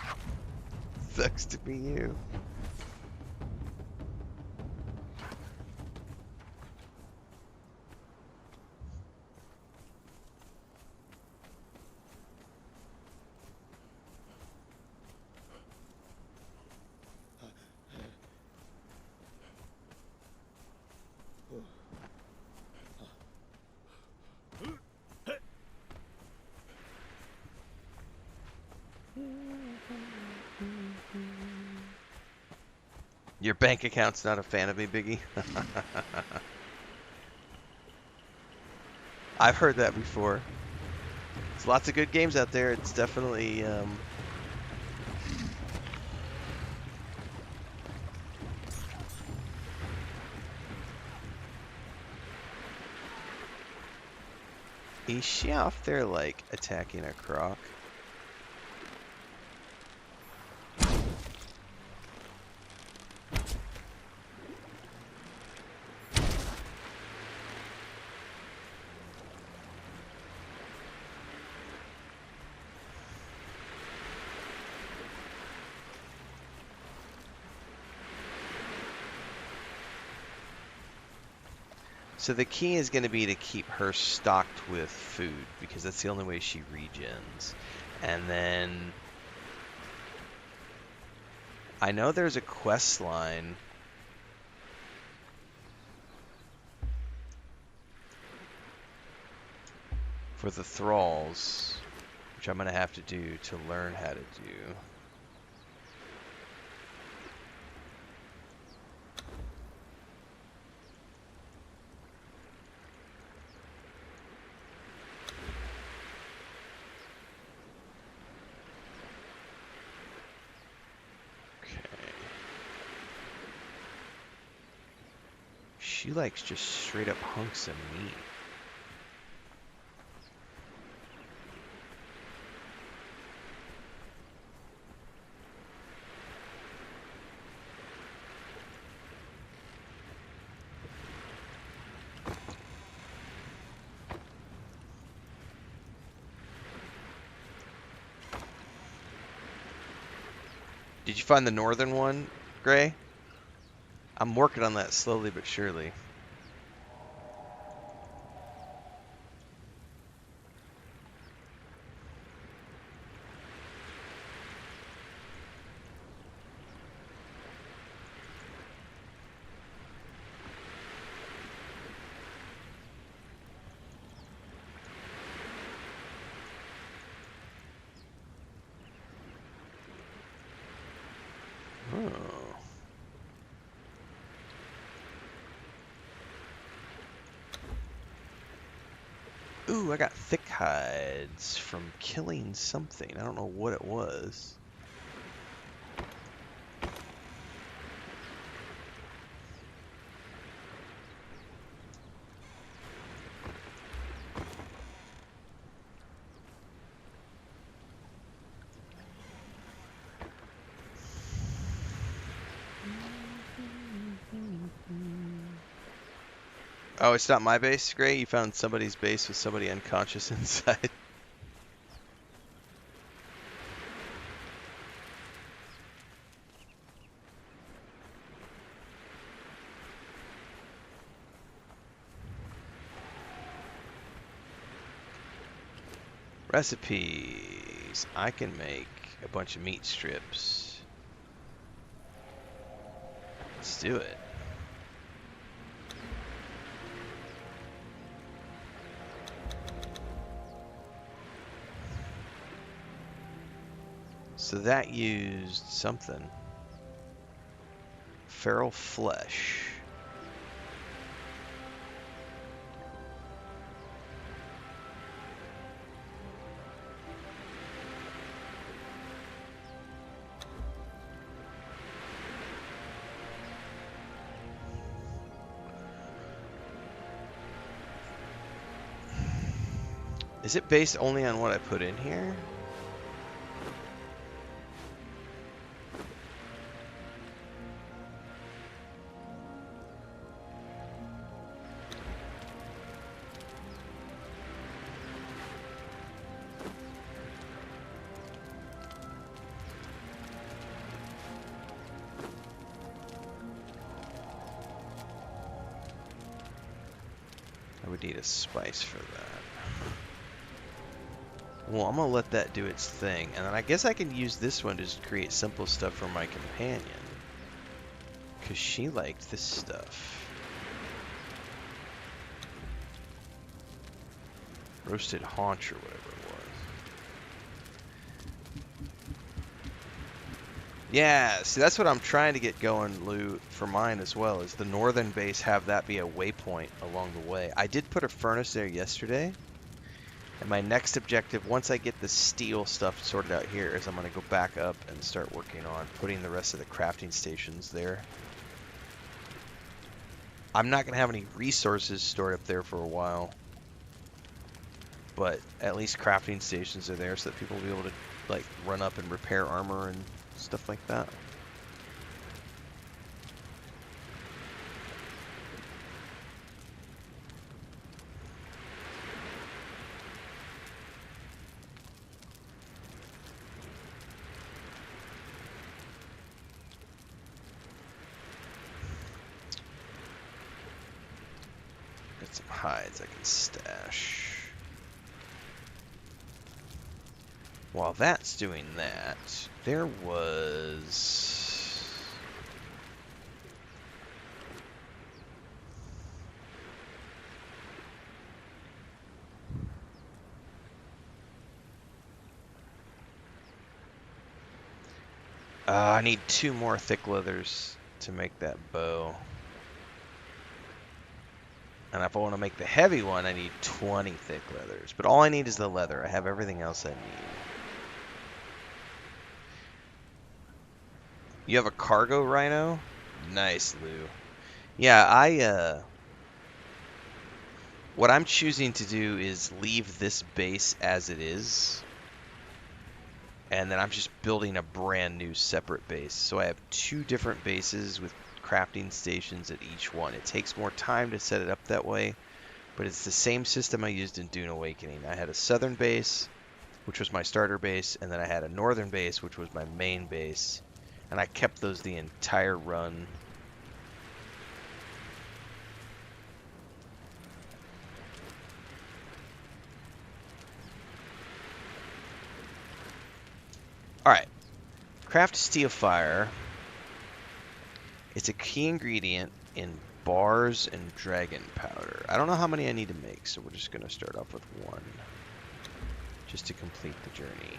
Sucks to be you. Your bank account's not a fan of me, Biggie? I've heard that before. There's lots of good games out there. It's definitely, Is she off there, like, attacking a croc? So the key is going to be to keep her stocked with food, because that's the only way she regens. And then I know there's a quest line for the thralls, which I'm going to have to do to learn how to do. She likes just straight up hunks of meat. Did you find the northern one, Gray? I'm working on that slowly but surely. Ooh, I got thick hides from killing something. I don't know what it was. Oh, it's not my base, Gray? You found somebody's base with somebody unconscious inside. Recipes. I can make a bunch of meat strips. Let's do it. So that used something. Feral flesh. Is it based only on what I put in here? I would need a spice for that. Well, I'm gonna let that do its thing, and then I guess I can use this one to just create simple stuff for my companion. Because she liked this stuff. Roasted haunch or whatever it was. Yeah, see that's what I'm trying to get going, Lou, for mine as well, is the northern base have that be a waypoint along the way. I did put a furnace there yesterday. And my next objective, once I get the steel stuff sorted out here, is I'm going to go back up and start working on putting the rest of the crafting stations there. I'm not going to have any resources stored up there for a while. But at least crafting stations are there so that people will be able to like run up and repair armor and stuff like that. Got some hides I can stash. While that's doing that, there was... I need 2 more thick leathers to make that bow. And if I want to make the heavy one, I need 20 thick leathers. But all I need is the leather. I have everything else I need. You have a cargo rhino? Nice, Lou. Yeah, what I'm choosing to do is leave this base as it is. And then I'm just building a brand new separate base. So I have 2 different bases with crafting stations at each one. It takes more time to set it up that way. But it's the same system I used in Dune Awakening. I had a southern base, which was my starter base. And then I had a northern base, which was my main base. And I kept those the entire run. Alright. Craft steel fire. It's a key ingredient in bars and dragon powder. I don't know how many I need to make, so we're just going to start off with 1. Just to complete the journey.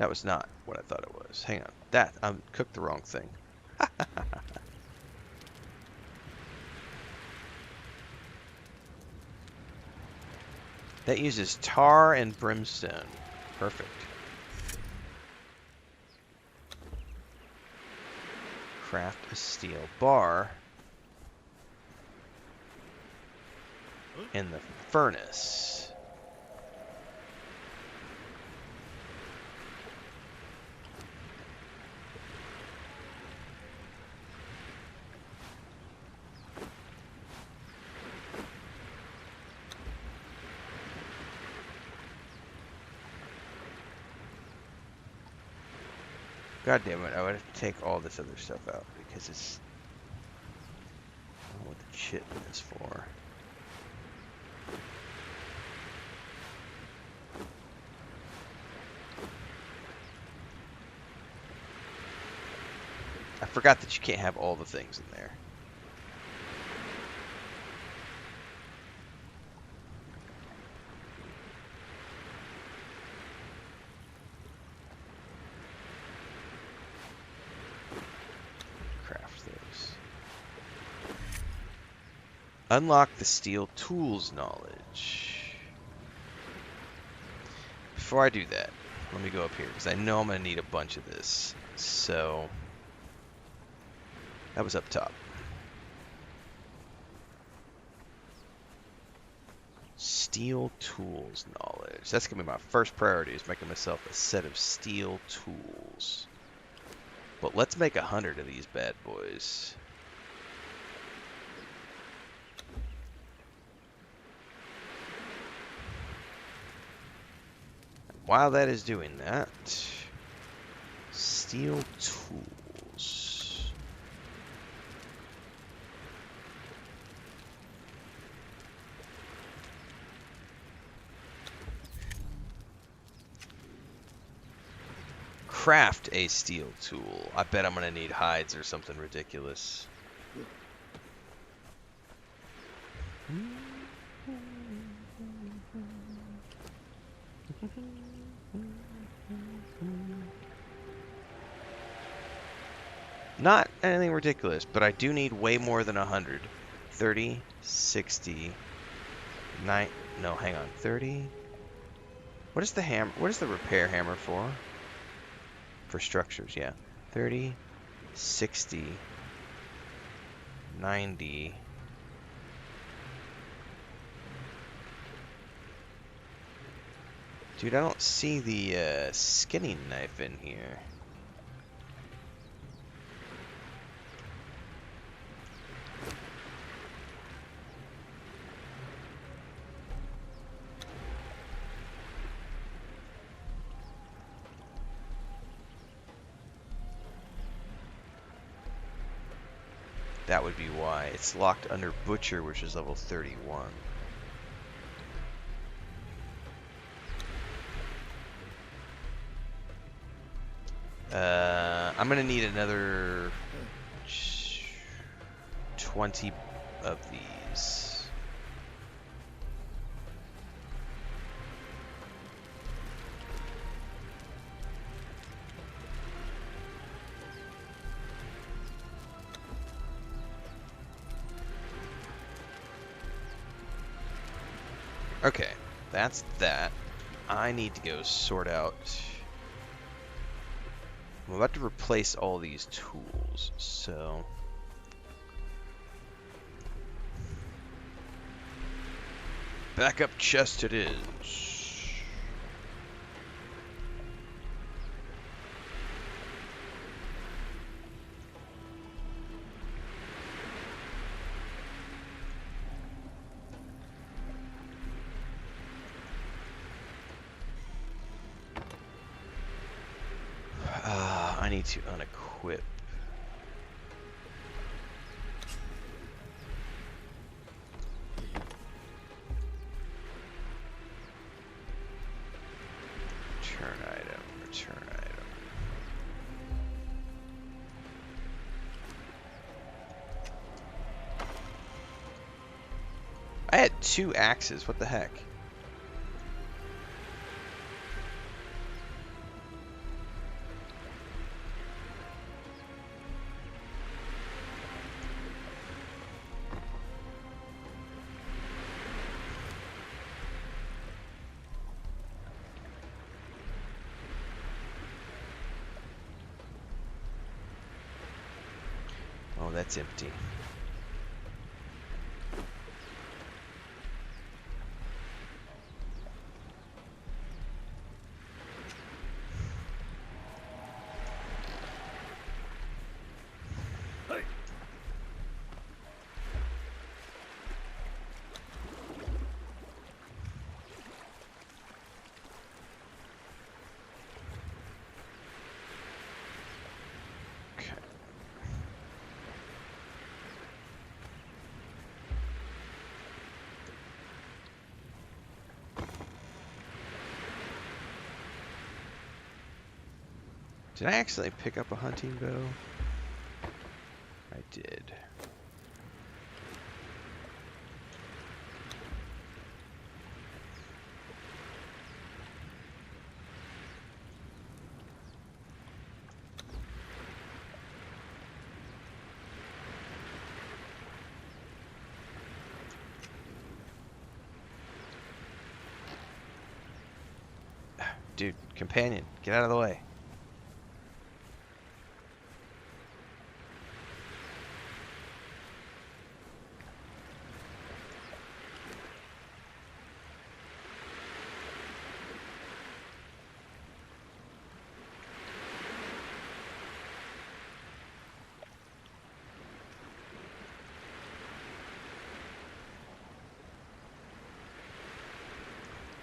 That was not what I thought it was. Hang on. That, I cooked the wrong thing. That uses tar and brimstone. Perfect. Craft a steel bar in the furnace. God damn it, I would have to take all this other stuff out because it's... I don't know what the shit is for. I forgot that you can't have all the things in there. Craft those. Unlock the steel tools knowledge. Before I do that, let me go up here because I know I'm going to need a bunch of this. So, that was up top. Steel tools knowledge. That's going to be my first priority, is making myself a set of steel tools. But let's make 100 of these bad boys. While that is doing that, steel tools. Craft a steel tool. I bet I'm going to need hides or something ridiculous. Not anything ridiculous, but I do need way more than 100. 30, 60, 9, no, hang on, 30. What is the hammer? What is the repair hammer for? For structures, yeah. 30, 60, 90. Dude, I don't see the skinning knife in here. That would be why. It's locked under Butcher, which is level 31. I'm gonna need another 20 of these. Okay, that's that. I need to go sort out. I'm about to replace all these tools, so backup chest it is. I need to unequip. Return item, return item. I had 2 axes, what the heck? that's empty. Did I actually pick up a hunting bow? I did. Dude, companion, get out of the way.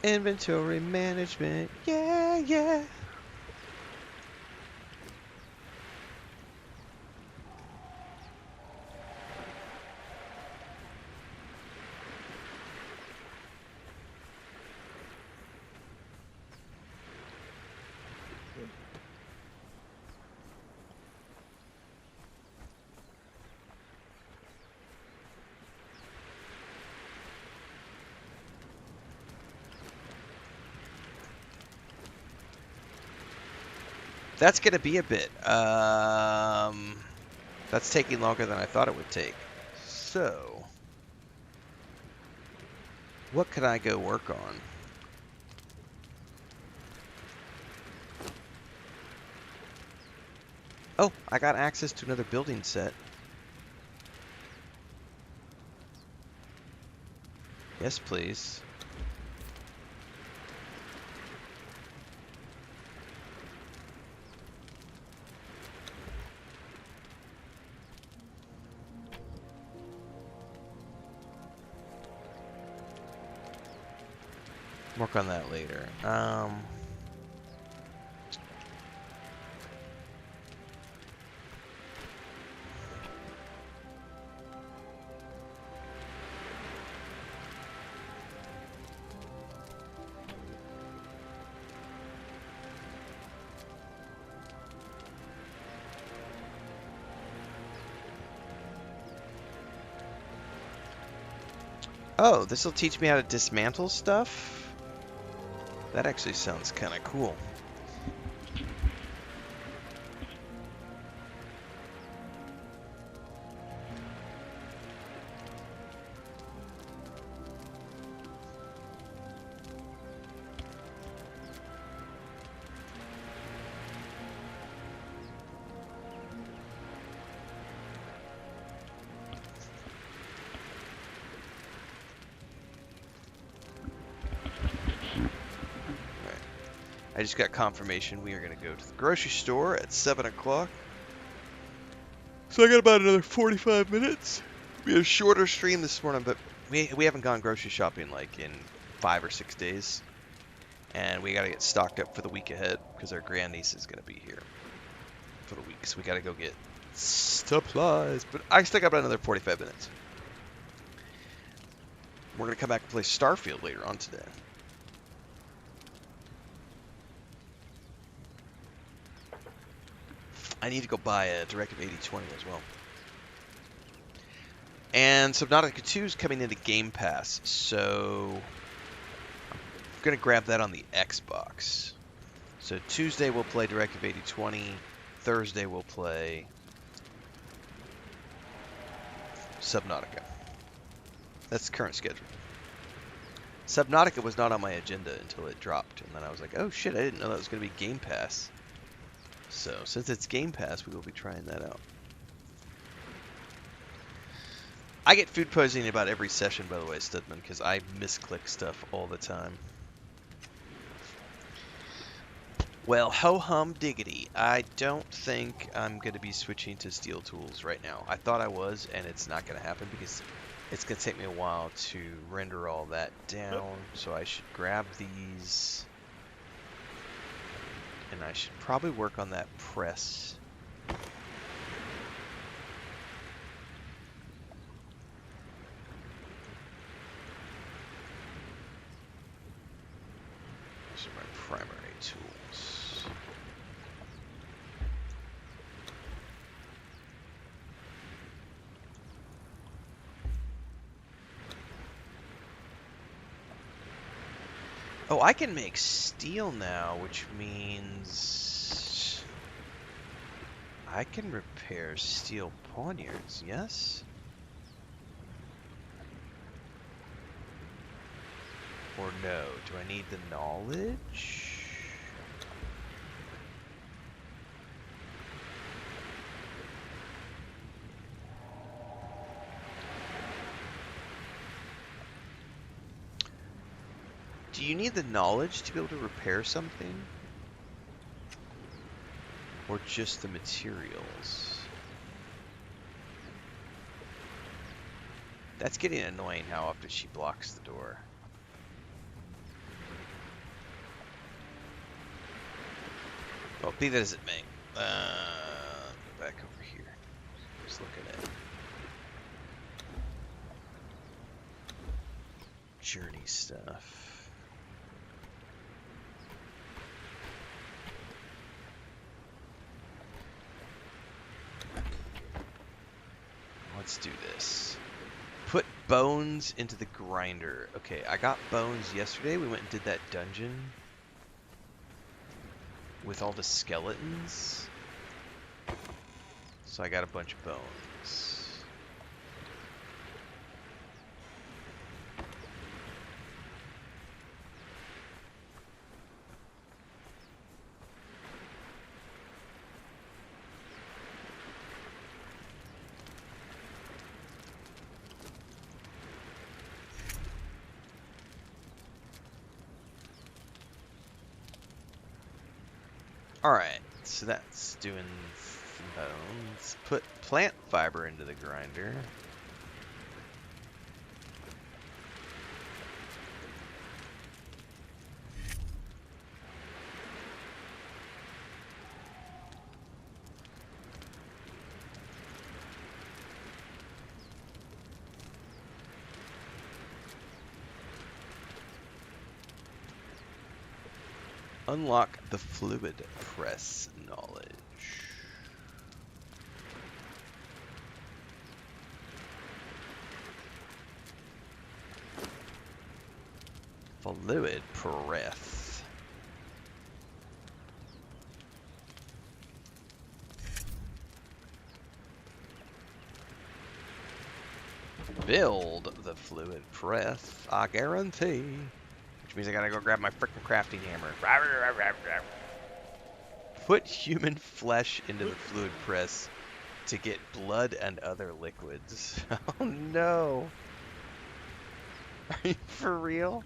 Inventory management, yeah, yeah. That's gonna be a bit. That's taking longer than I thought it would take. So, what could I go work on? Oh, I got access to another building set. Yes, please. Work on that later. Oh, this will teach me how to dismantle stuff? That actually sounds kind of cool. I just got confirmation we are going to go to the grocery store at 7 o'clock. So I got about another 45 minutes. We had a shorter stream this morning, but we haven't gone grocery shopping like in 5 or 6 days. And we got to get stocked up for the week ahead because our grandniece is going to be here for the week. So we got to go get supplies. But I still got about another 45 minutes. We're going to come back and play Starfield later on today. I need to go buy a DirectX 8020 as well. And Subnautica 2 is coming into Game Pass, so I'm going to grab that on the Xbox. So Tuesday we'll play DirectX 8020, Thursday we'll play Subnautica. That's the current schedule. Subnautica was not on my agenda until it dropped, and then I was like, oh shit, I didn't know that was going to be Game Pass. So, since it's Game Pass, we will be trying that out. I get food poisoning about every session, by the way, Studman, because I misclick stuff all the time. Well, ho-hum diggity. I don't think I'm going to be switching to steel tools right now. I thought I was, and it's not going to happen because it's going to take me a while to render all that down. So I should grab these, and I should probably work on that press. These are my primary tools. Oh, I can make steel now, which means I can repair steel poniards, yes? Or no? Do I need the knowledge? Do you need the knowledge to be able to repair something? Or just the materials? That's getting annoying how often she blocks the door. Well, be that as it may. Go back over here. Just looking at journey stuff. Let's do this. Put bones into the grinder. Okay, I got bones yesterday. We went and did that dungeon with all the skeletons. So I got a bunch of bones. Alright, so that's doing bones. Put plant fiber into the grinder. Unlock the fluid press knowledge. Fluid press. Build the fluid press, I guarantee. Which means I gotta go grab my frickin' crafting hammer. Put human flesh into the fluid press to get blood and other liquids. Oh no. Are you for real?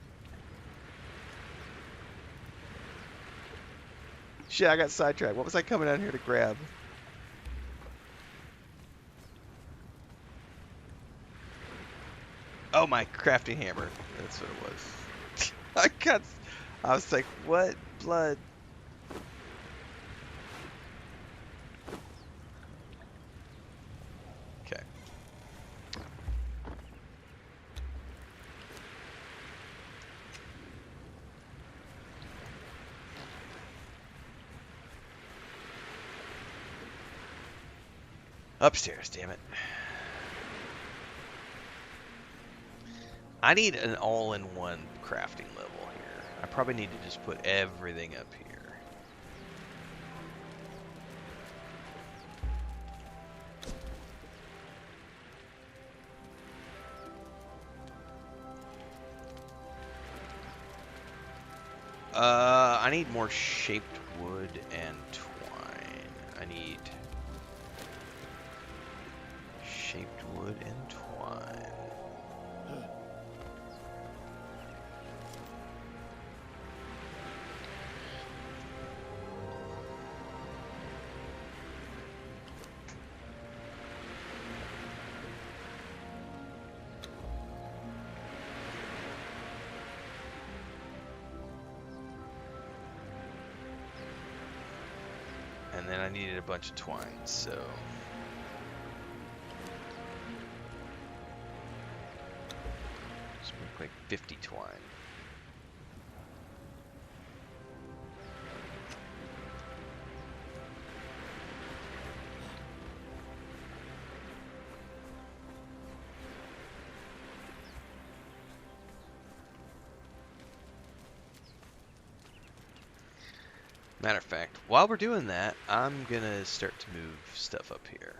Shit, I got sidetracked. What was I coming down here to grab? Oh, my crafting hammer. That's what it was. I was like, what? Blood. Okay. Upstairs, damn it. I need an all-in-one crafting level here. I probably need to just put everything up here. I need more shaped wood and twine. I need shaped wood and twine. And then I needed a bunch of twine, so... Let's make like 50 twine. Matter of fact, while we're doing that, I'm gonna start to move stuff up here.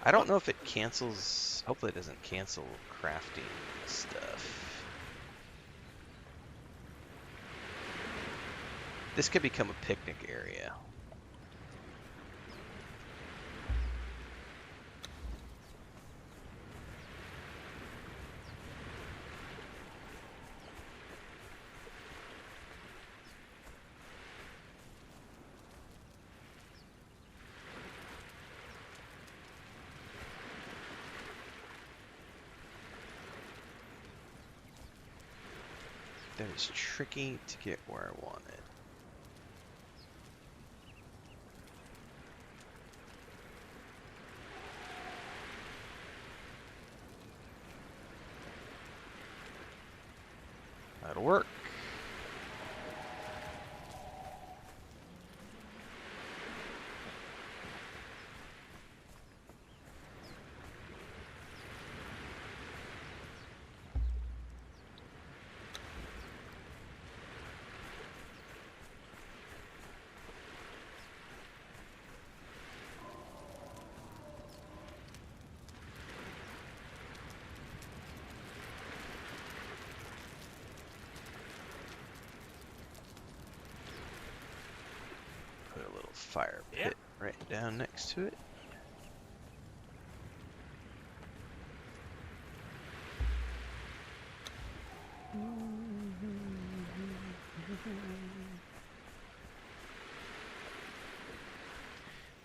I don't know if it cancels, hopefully it doesn't cancel crafting stuff. This could become a picnic area. That is tricky to get where I want it. That'll work. Fire pit right down next to it.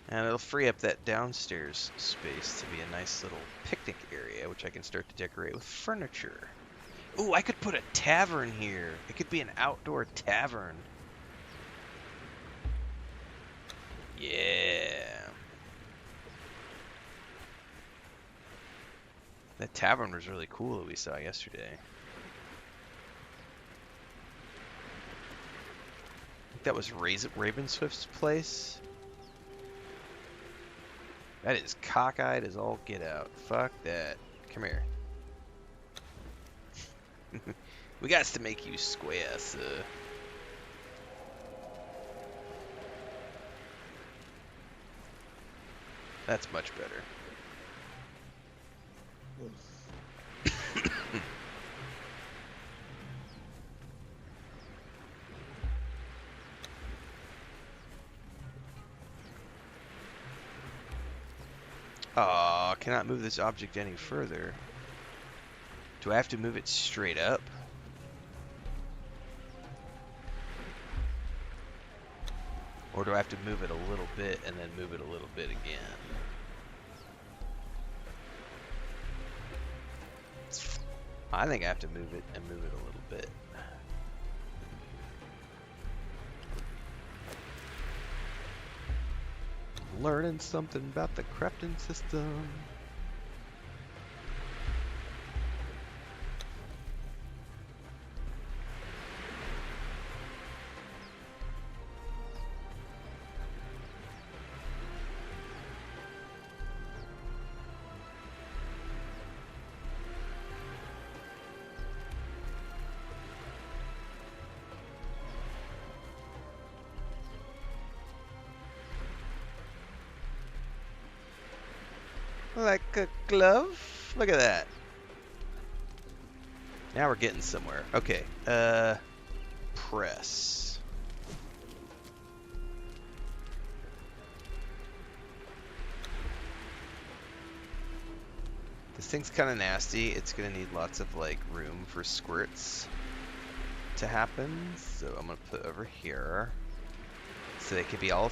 And it'll free up that downstairs space to be a nice little picnic area, which I can start to decorate with furniture. Ooh, I could put a tavern here. It could be an outdoor tavern. Yeah. That tavern was really cool that we saw yesterday. I think that was Ravenswift's place. That is cockeyed as all get out. Fuck that. Come here. We got to make you square, sir. That's much better. Aw, cannot move this object any further. Do I have to move it straight up? Or do I have to move it a little bit and then move it a little bit again? I think I have to move it and move it a little bit. Learning something about the crafting system. Like a glove? Look at that. Now we're getting somewhere. Okay, press. This thing's kind of nasty. It's gonna need lots of like room for squirts to happen. So I'm gonna put over here so they could be all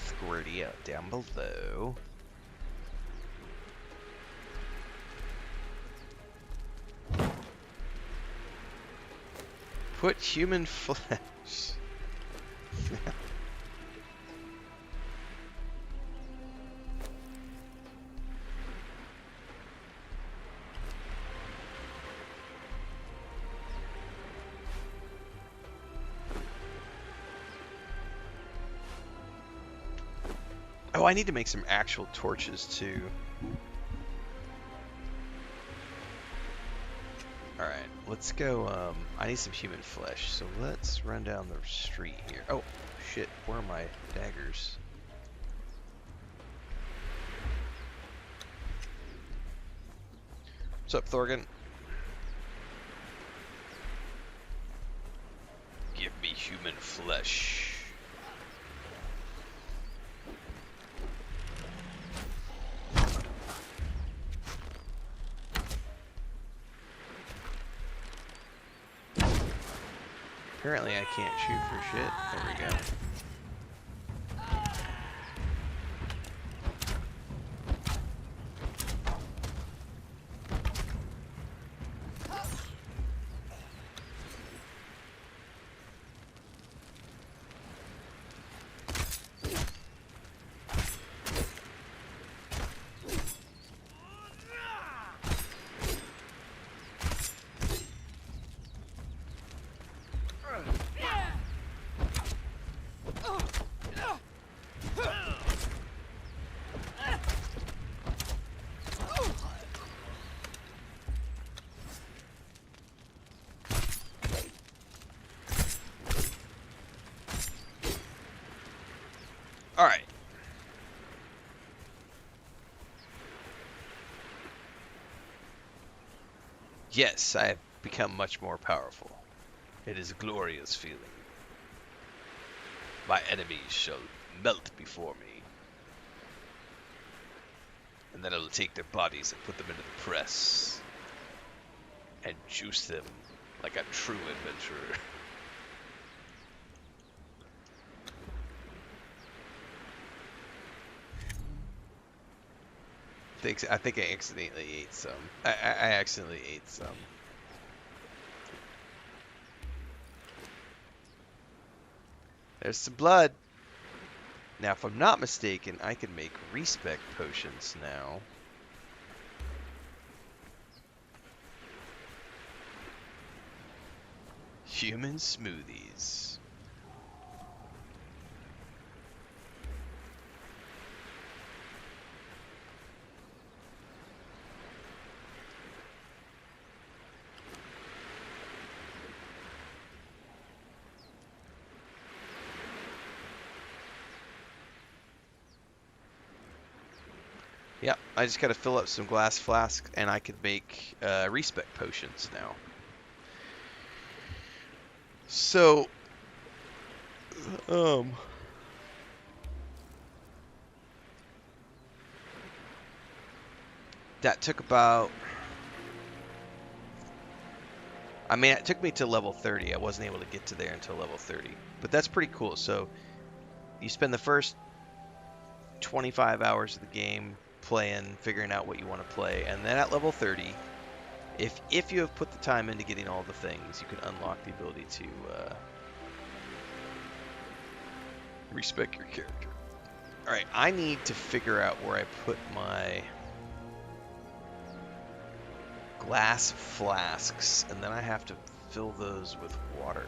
squirty out down below. Put human flesh. Oh, I need to make some actual torches too. Alright, let's go. I need some human flesh, so let's run down the street here. Oh, shit, where are my daggers? What's up, Thorgan? Give me human flesh. Apparently I can't shoot for shit. There we go. Alright. Yes, I have become much more powerful. It is a glorious feeling. My enemies shall melt before me. And then I will take their bodies and put them into the press. And juice them like a true adventurer. I think I accidentally ate some. I accidentally ate some. There's some blood. Now, if I'm not mistaken, I can make respec potions now. Human smoothies. Yep, I just gotta fill up some glass flasks and I can make respec potions now. So, that took about, I mean, it took me to level 30. I wasn't able to get to there until level 30, but that's pretty cool. So you spend the first 25 hours of the game playing, figuring out what you want to play, and then at level 30, if you have put the time into getting all the things, you can unlock the ability to respec your character. Alright, I need to figure out where I put my glass flasks, and then I have to fill those with water.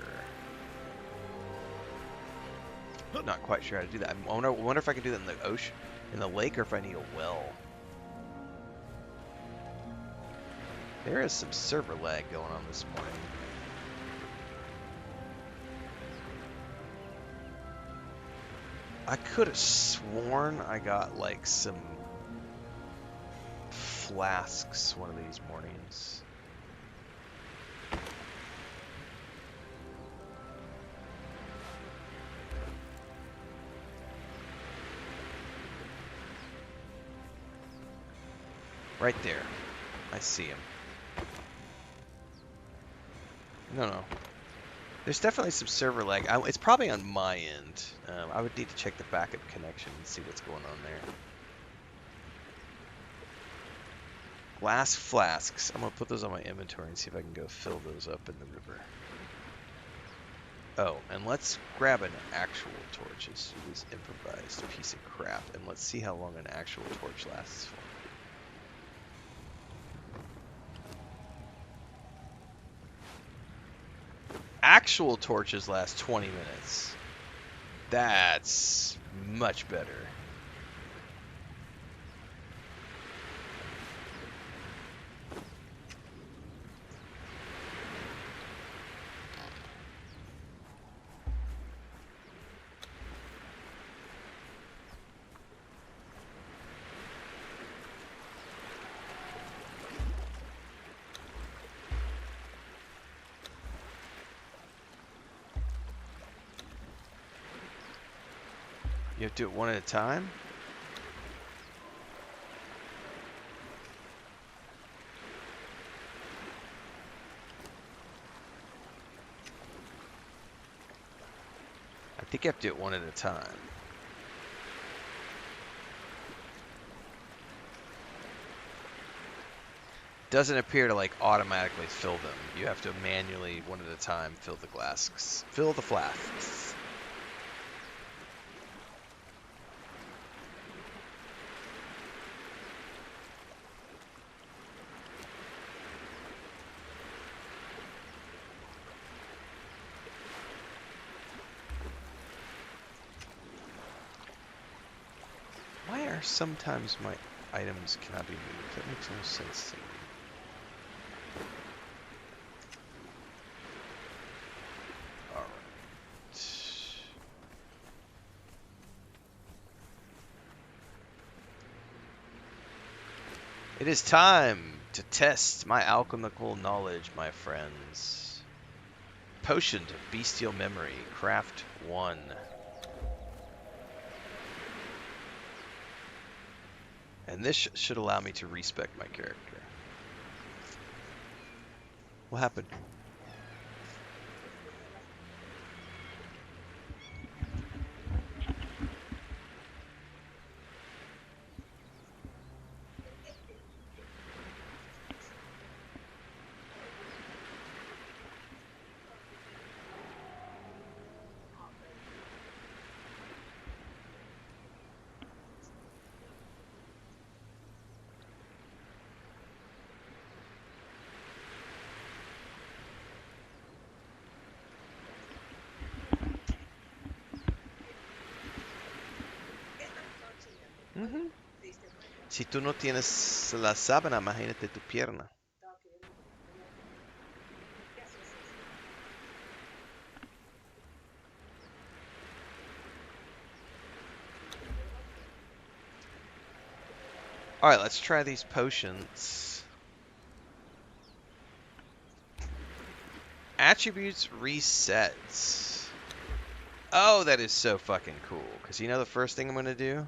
Not quite sure how to do that. I wonder if I can do that in the ocean, in the lake, or if I need a well. There is some server lag going on this morning. I could have sworn I got like some flasks one of these mornings. Right there. I see him. No. There's definitely some server lag. It's probably on my end. I would need to check the backup connection and see what's going on there. Glass flasks. I'm going to put those on my inventory and see if I can go fill those up in the river. Oh, and let's grab an actual torch. This is improvised piece of crap. And let's see how long an actual torch lasts for. Actual torches last 20 minutes. That's much better. You have to do it one at a time? I think you have to do it one at a time. Doesn't appear to like automatically fill them. You have to manually, one at a time, fill the flasks. Fill the flasks. Why are sometimes my items cannot be moved? That makes no sense to me. It is time to test my alchemical knowledge, my friends. Potion of Bestial Memory, craft 1. And this should allow me to respec my character. What happened? Si tú no tienes la sábana, imagínate tu pierna. Alright, let's try these potions. Attributes resets. Oh, that is so fucking cool. Because you know the first thing I'm going to do?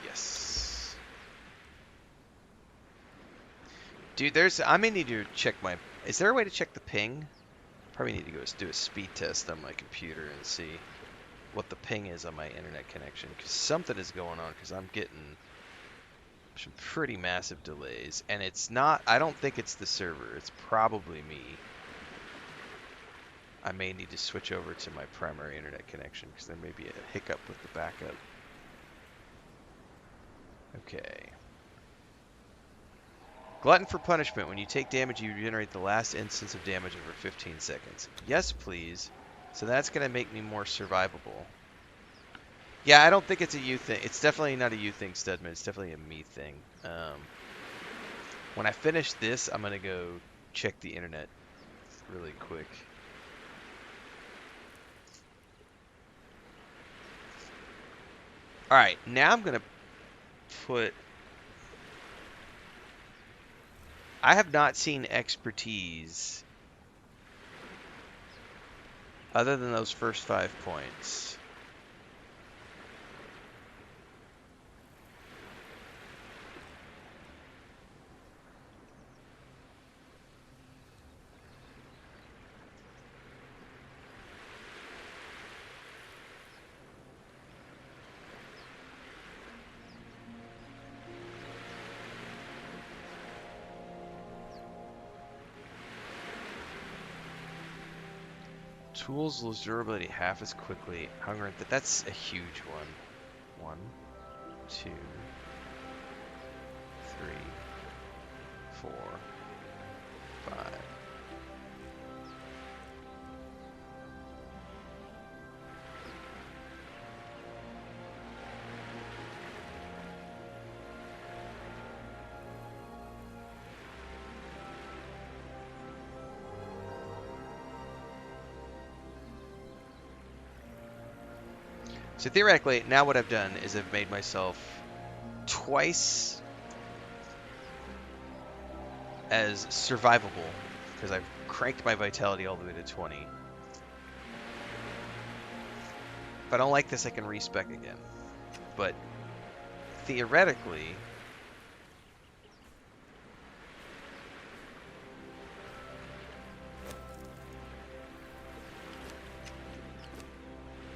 Yes. Dude, I may need to check my... Is there a way to check the ping? Probably need to go do a speed test on my computer and see what the ping is on my internet connection. Because something is going on, because I'm getting some pretty massive delays. And it's not... I don't think it's the server. It's probably me. I may need to switch over to my primary internet connection, because there may be a hiccup with the backup. Okay. Glutton for punishment. When you take damage, you regenerate the last instance of damage over 15 seconds. Yes, please. So that's going to make me more survivable. Yeah, I don't think it's a you thing. It's definitely not a you thing, Studman. It's definitely a me thing. When I finish this, I'm going to go check the internet really quick. Alright, now I'm going to put... I have not seen expertise other than those first 5 points. Tools lose durability half as quickly. Hunger, that's a huge one. 1, 2, 3, 4, 5. So theoretically, now what I've done is I've made myself twice as survivable because I've cranked my vitality all the way to 20. If I don't like this, I can respec again. But theoretically,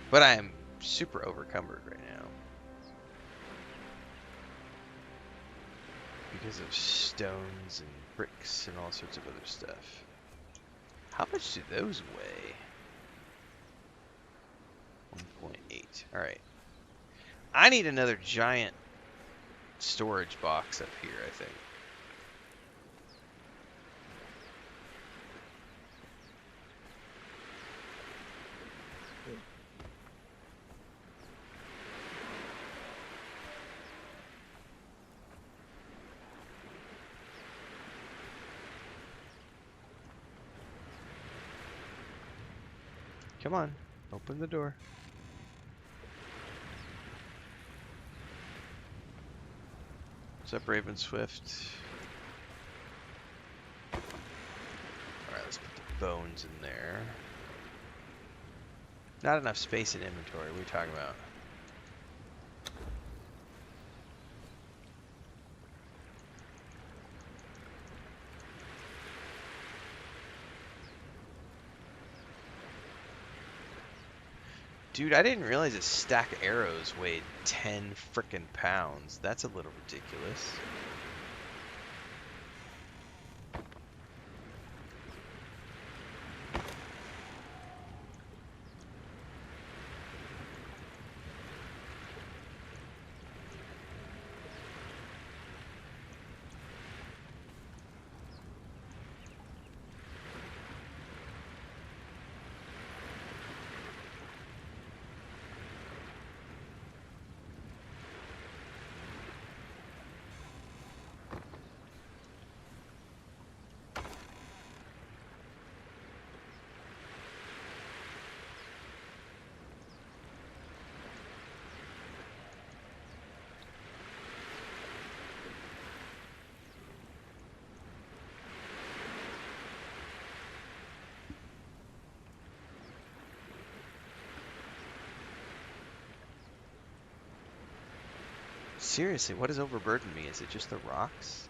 but I am super overcumbered right now because of stones and bricks and all sorts of other stuff. How much do those weigh? 1.8. Alright. I need another giant storage box up here, I think. Come on, open the door. What's up, Raven Swift? Alright, let's put the bones in there. Not enough space in inventory. What are you talking about? Dude, I didn't realize a stack of arrows weighed 10 frickin' pounds. That's a little ridiculous. Seriously, what has overburdened me? Is it just the rocks?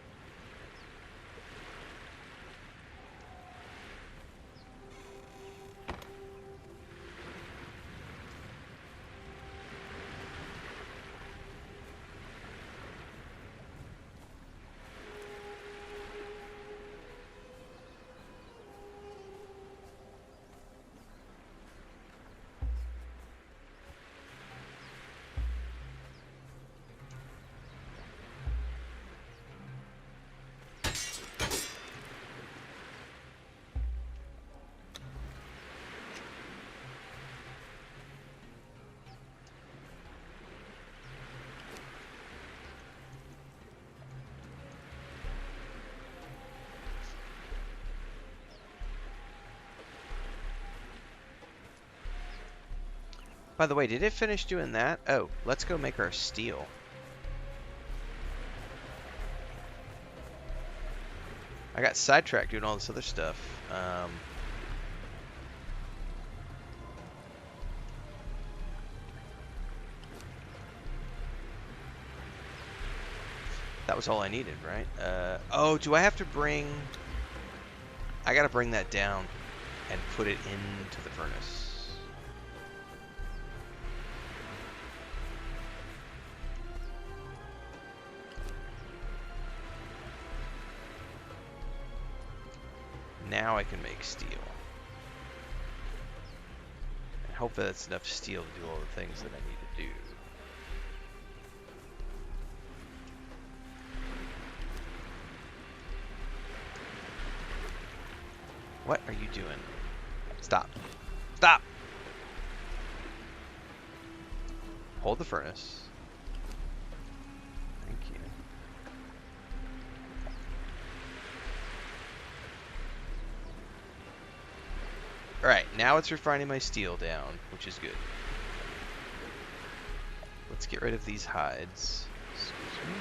By the way, did it finish doing that? Oh, let's go make our steel. I got sidetracked doing all this other stuff. That was all I needed, right? Oh, do I have to bring... I gotta bring that down and put it into the furnace. Now I can make steel. And hopefully that's enough steel to do all the things that I need to do. What are you doing? Stop. Stop! Hold the furnace. Thank you. Alright, now it's refining my steel down, which is good. let's get rid of these hides. Excuse me.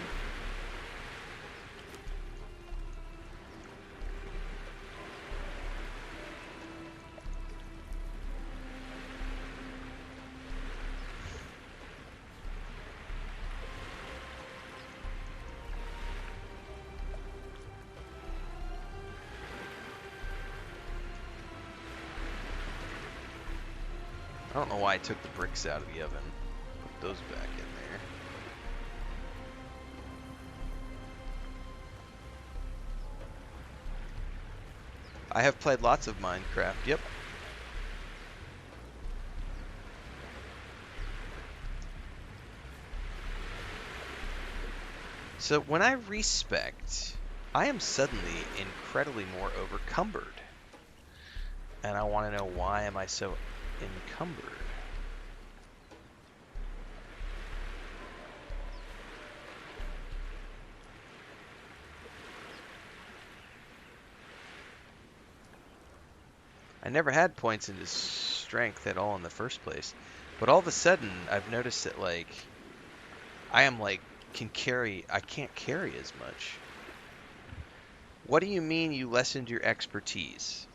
I don't know why I took the bricks out of the oven. Put those back in there. I have played lots of Minecraft, yep. So when I respect, I am suddenly incredibly more overcumbered. And I want to know, why am I so encumbered? I never had points into strength at all in the first place. But all of a sudden, I've noticed that, like, I am, like, I can't carry as much. What do you mean you lessened your expertise?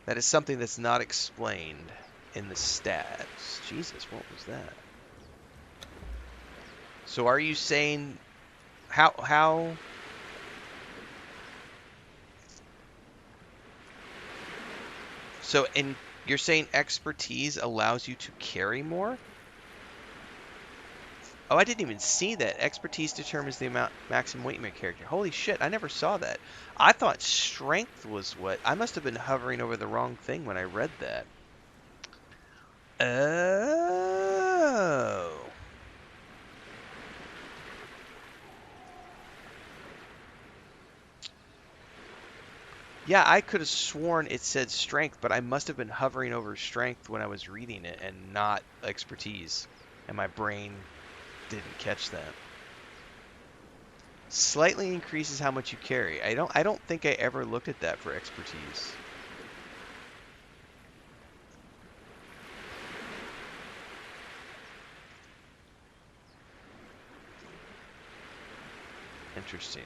That is something that's not explained in the stats. Jesus, what was that? So are you saying, how... So, you're saying expertise allows you to carry more? Oh, I didn't even see that. Expertise determines the maximum weight in your character. Holy shit, I never saw that. I thought strength was what... I must have been hovering over the wrong thing when I read that. Oh. Yeah, I could have sworn it said strength, but I must have been hovering over strength when I was reading it and not expertise. And my brain didn't catch that. Slightly increases how much you carry. I don't think I ever looked at that for expertise. Interesting.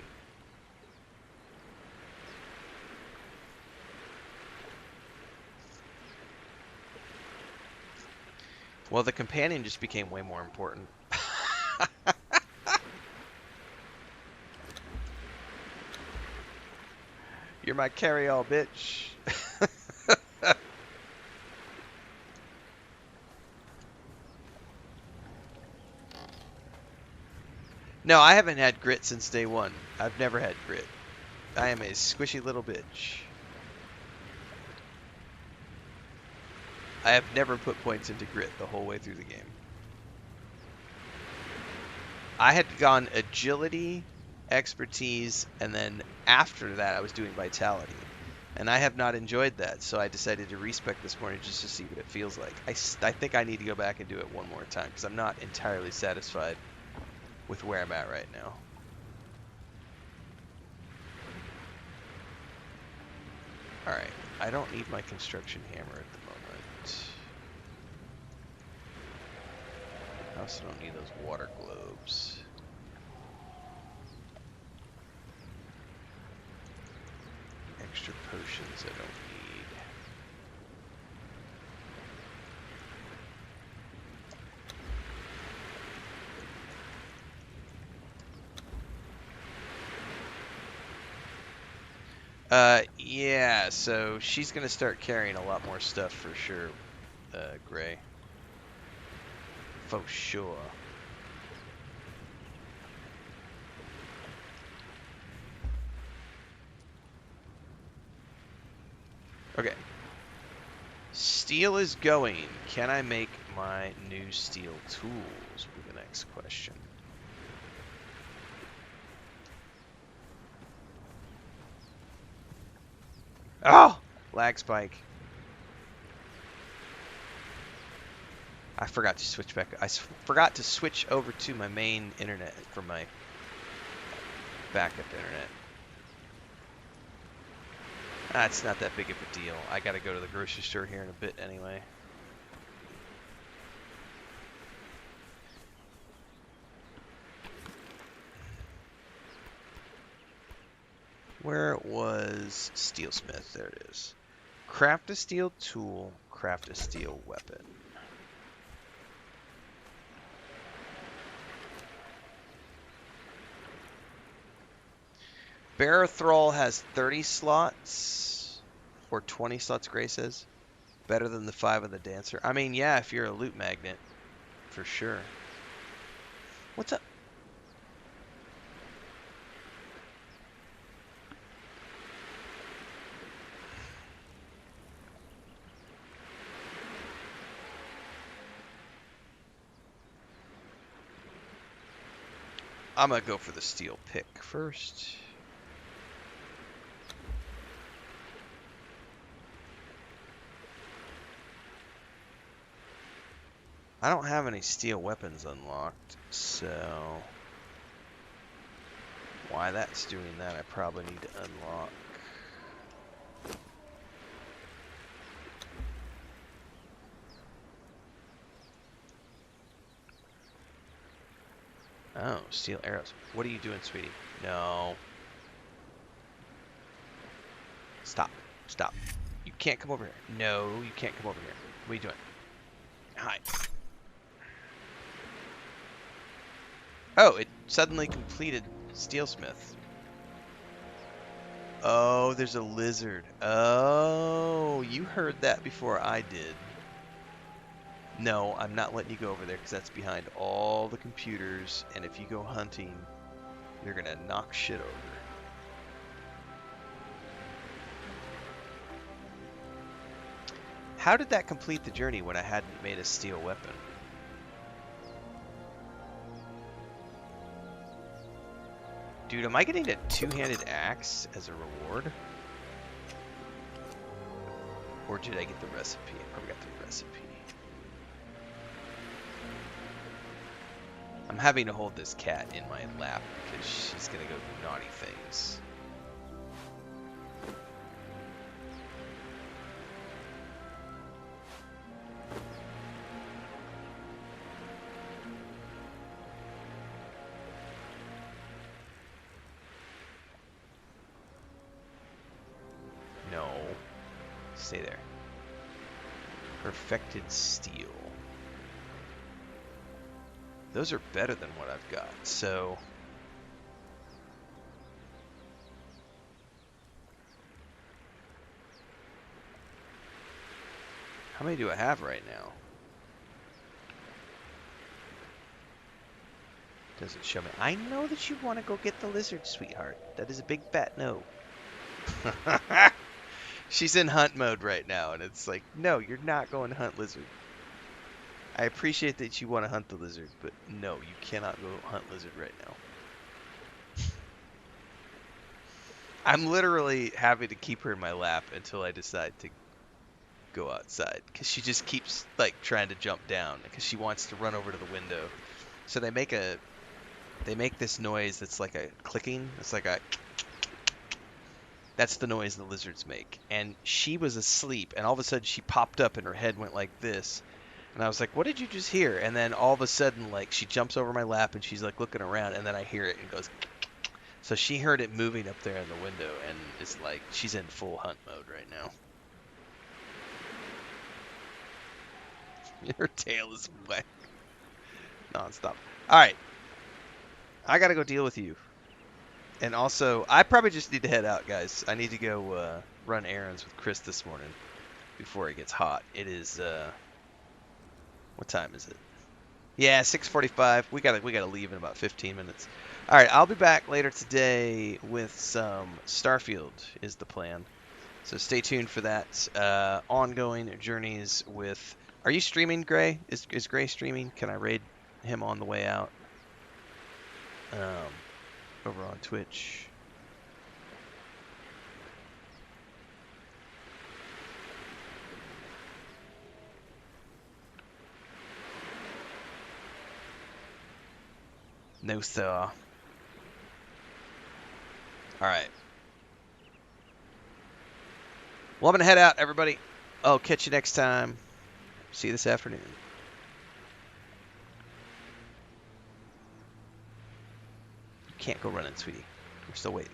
Well, the companion just became way more important. You're my carry-all, bitch. No, I haven't had grit since day one. I've never had grit. I am a squishy little bitch. I have never put points into grit the whole way through the game. I had gone agility, expertise, and then after that I was doing vitality. And I have not enjoyed that, so I decided to respec this morning just to see what it feels like. I think I need to go back and do it one more time, because I'm not entirely satisfied with where I'm at right now. Alright, I don't need my construction hammer at the moment. I also don't need those water globes. Extra potions I don't need. Yeah, so she's gonna start carrying a lot more stuff for sure, Gray. For sure. Okay. Steel is going. Can I make my new steel tools? Will be the next question. Oh! Lag spike. I forgot to switch back. I forgot to switch over to my main internet for my backup internet. That's not that big of a deal. I gotta go to the grocery store here in a bit anyway. Where was Steelsmith? There it is. Craft a steel tool, craft a steel weapon. Bearer Thrall has 30 slots, or 20 slots, Gray says. Better than the 5 of the Dancer. I mean, yeah, if you're a loot magnet, for sure. What's up? I'm gonna go for the steel pick first. I don't have any steel weapons unlocked, so why that's doing that, I probably need to unlock. Oh, steel arrows. What are you doing, sweetie? No. Stop. Stop. You can't come over here. No, you can't come over here. What are you doing? Hi. Oh, it suddenly completed Steelsmith. Oh, there's a lizard. Oh, you heard that before I did. No, I'm not letting you go over there because that's behind all the computers, and if you go hunting, you're gonna knock shit over. How did that complete the journey when I hadn't made a steel weapon? Dude, am I getting a two-handed axe as a reward? Or did I get the recipe? I probably got the recipe. I'm having to hold this cat in my lap because she's gonna go do naughty things. No. Stay there. Perfected steel. Those are better than what I've got, so... How many do I have right now? Doesn't show me. I know that you want to go get the lizard, sweetheart. That is a big fat no. She's in hunt mode right now, and it's like, no, you're not going to hunt lizard. I appreciate that you want to hunt the lizard, but no, you cannot go hunt lizard right now. I'm literally having to keep her in my lap until I decide to go outside, because she just keeps like trying to jump down because she wants to run over to the window. So they make this noise that's like a clicking. It's like a... That's the noise the lizards make. And she was asleep, and all of a sudden she popped up and her head went like this. And I was like, what did you just hear? And then all of a sudden, like, she jumps over my lap and she's like looking around, and then I hear it and it goes... So she heard it moving up there in the window, and it's like she's in full hunt mode right now. Her tail is wet. Non-stop. Alright. I gotta go deal with you. And also, I probably just need to head out, guys. I need to go run errands with Chris this morning before it gets hot. It is, what time is it? Yeah, 6:45. We gotta leave in about 15 minutes. All right, I'll be back later today with some Starfield is the plan. So stay tuned for that. Ongoing journeys with... Are you streaming, Gray? Is Gray streaming? Can I raid him on the way out? Over on Twitch. No, sir. Alright. Well, I'm going to head out, everybody. I'll catch you next time. See you this afternoon. You can't go running, sweetie. We're still waiting.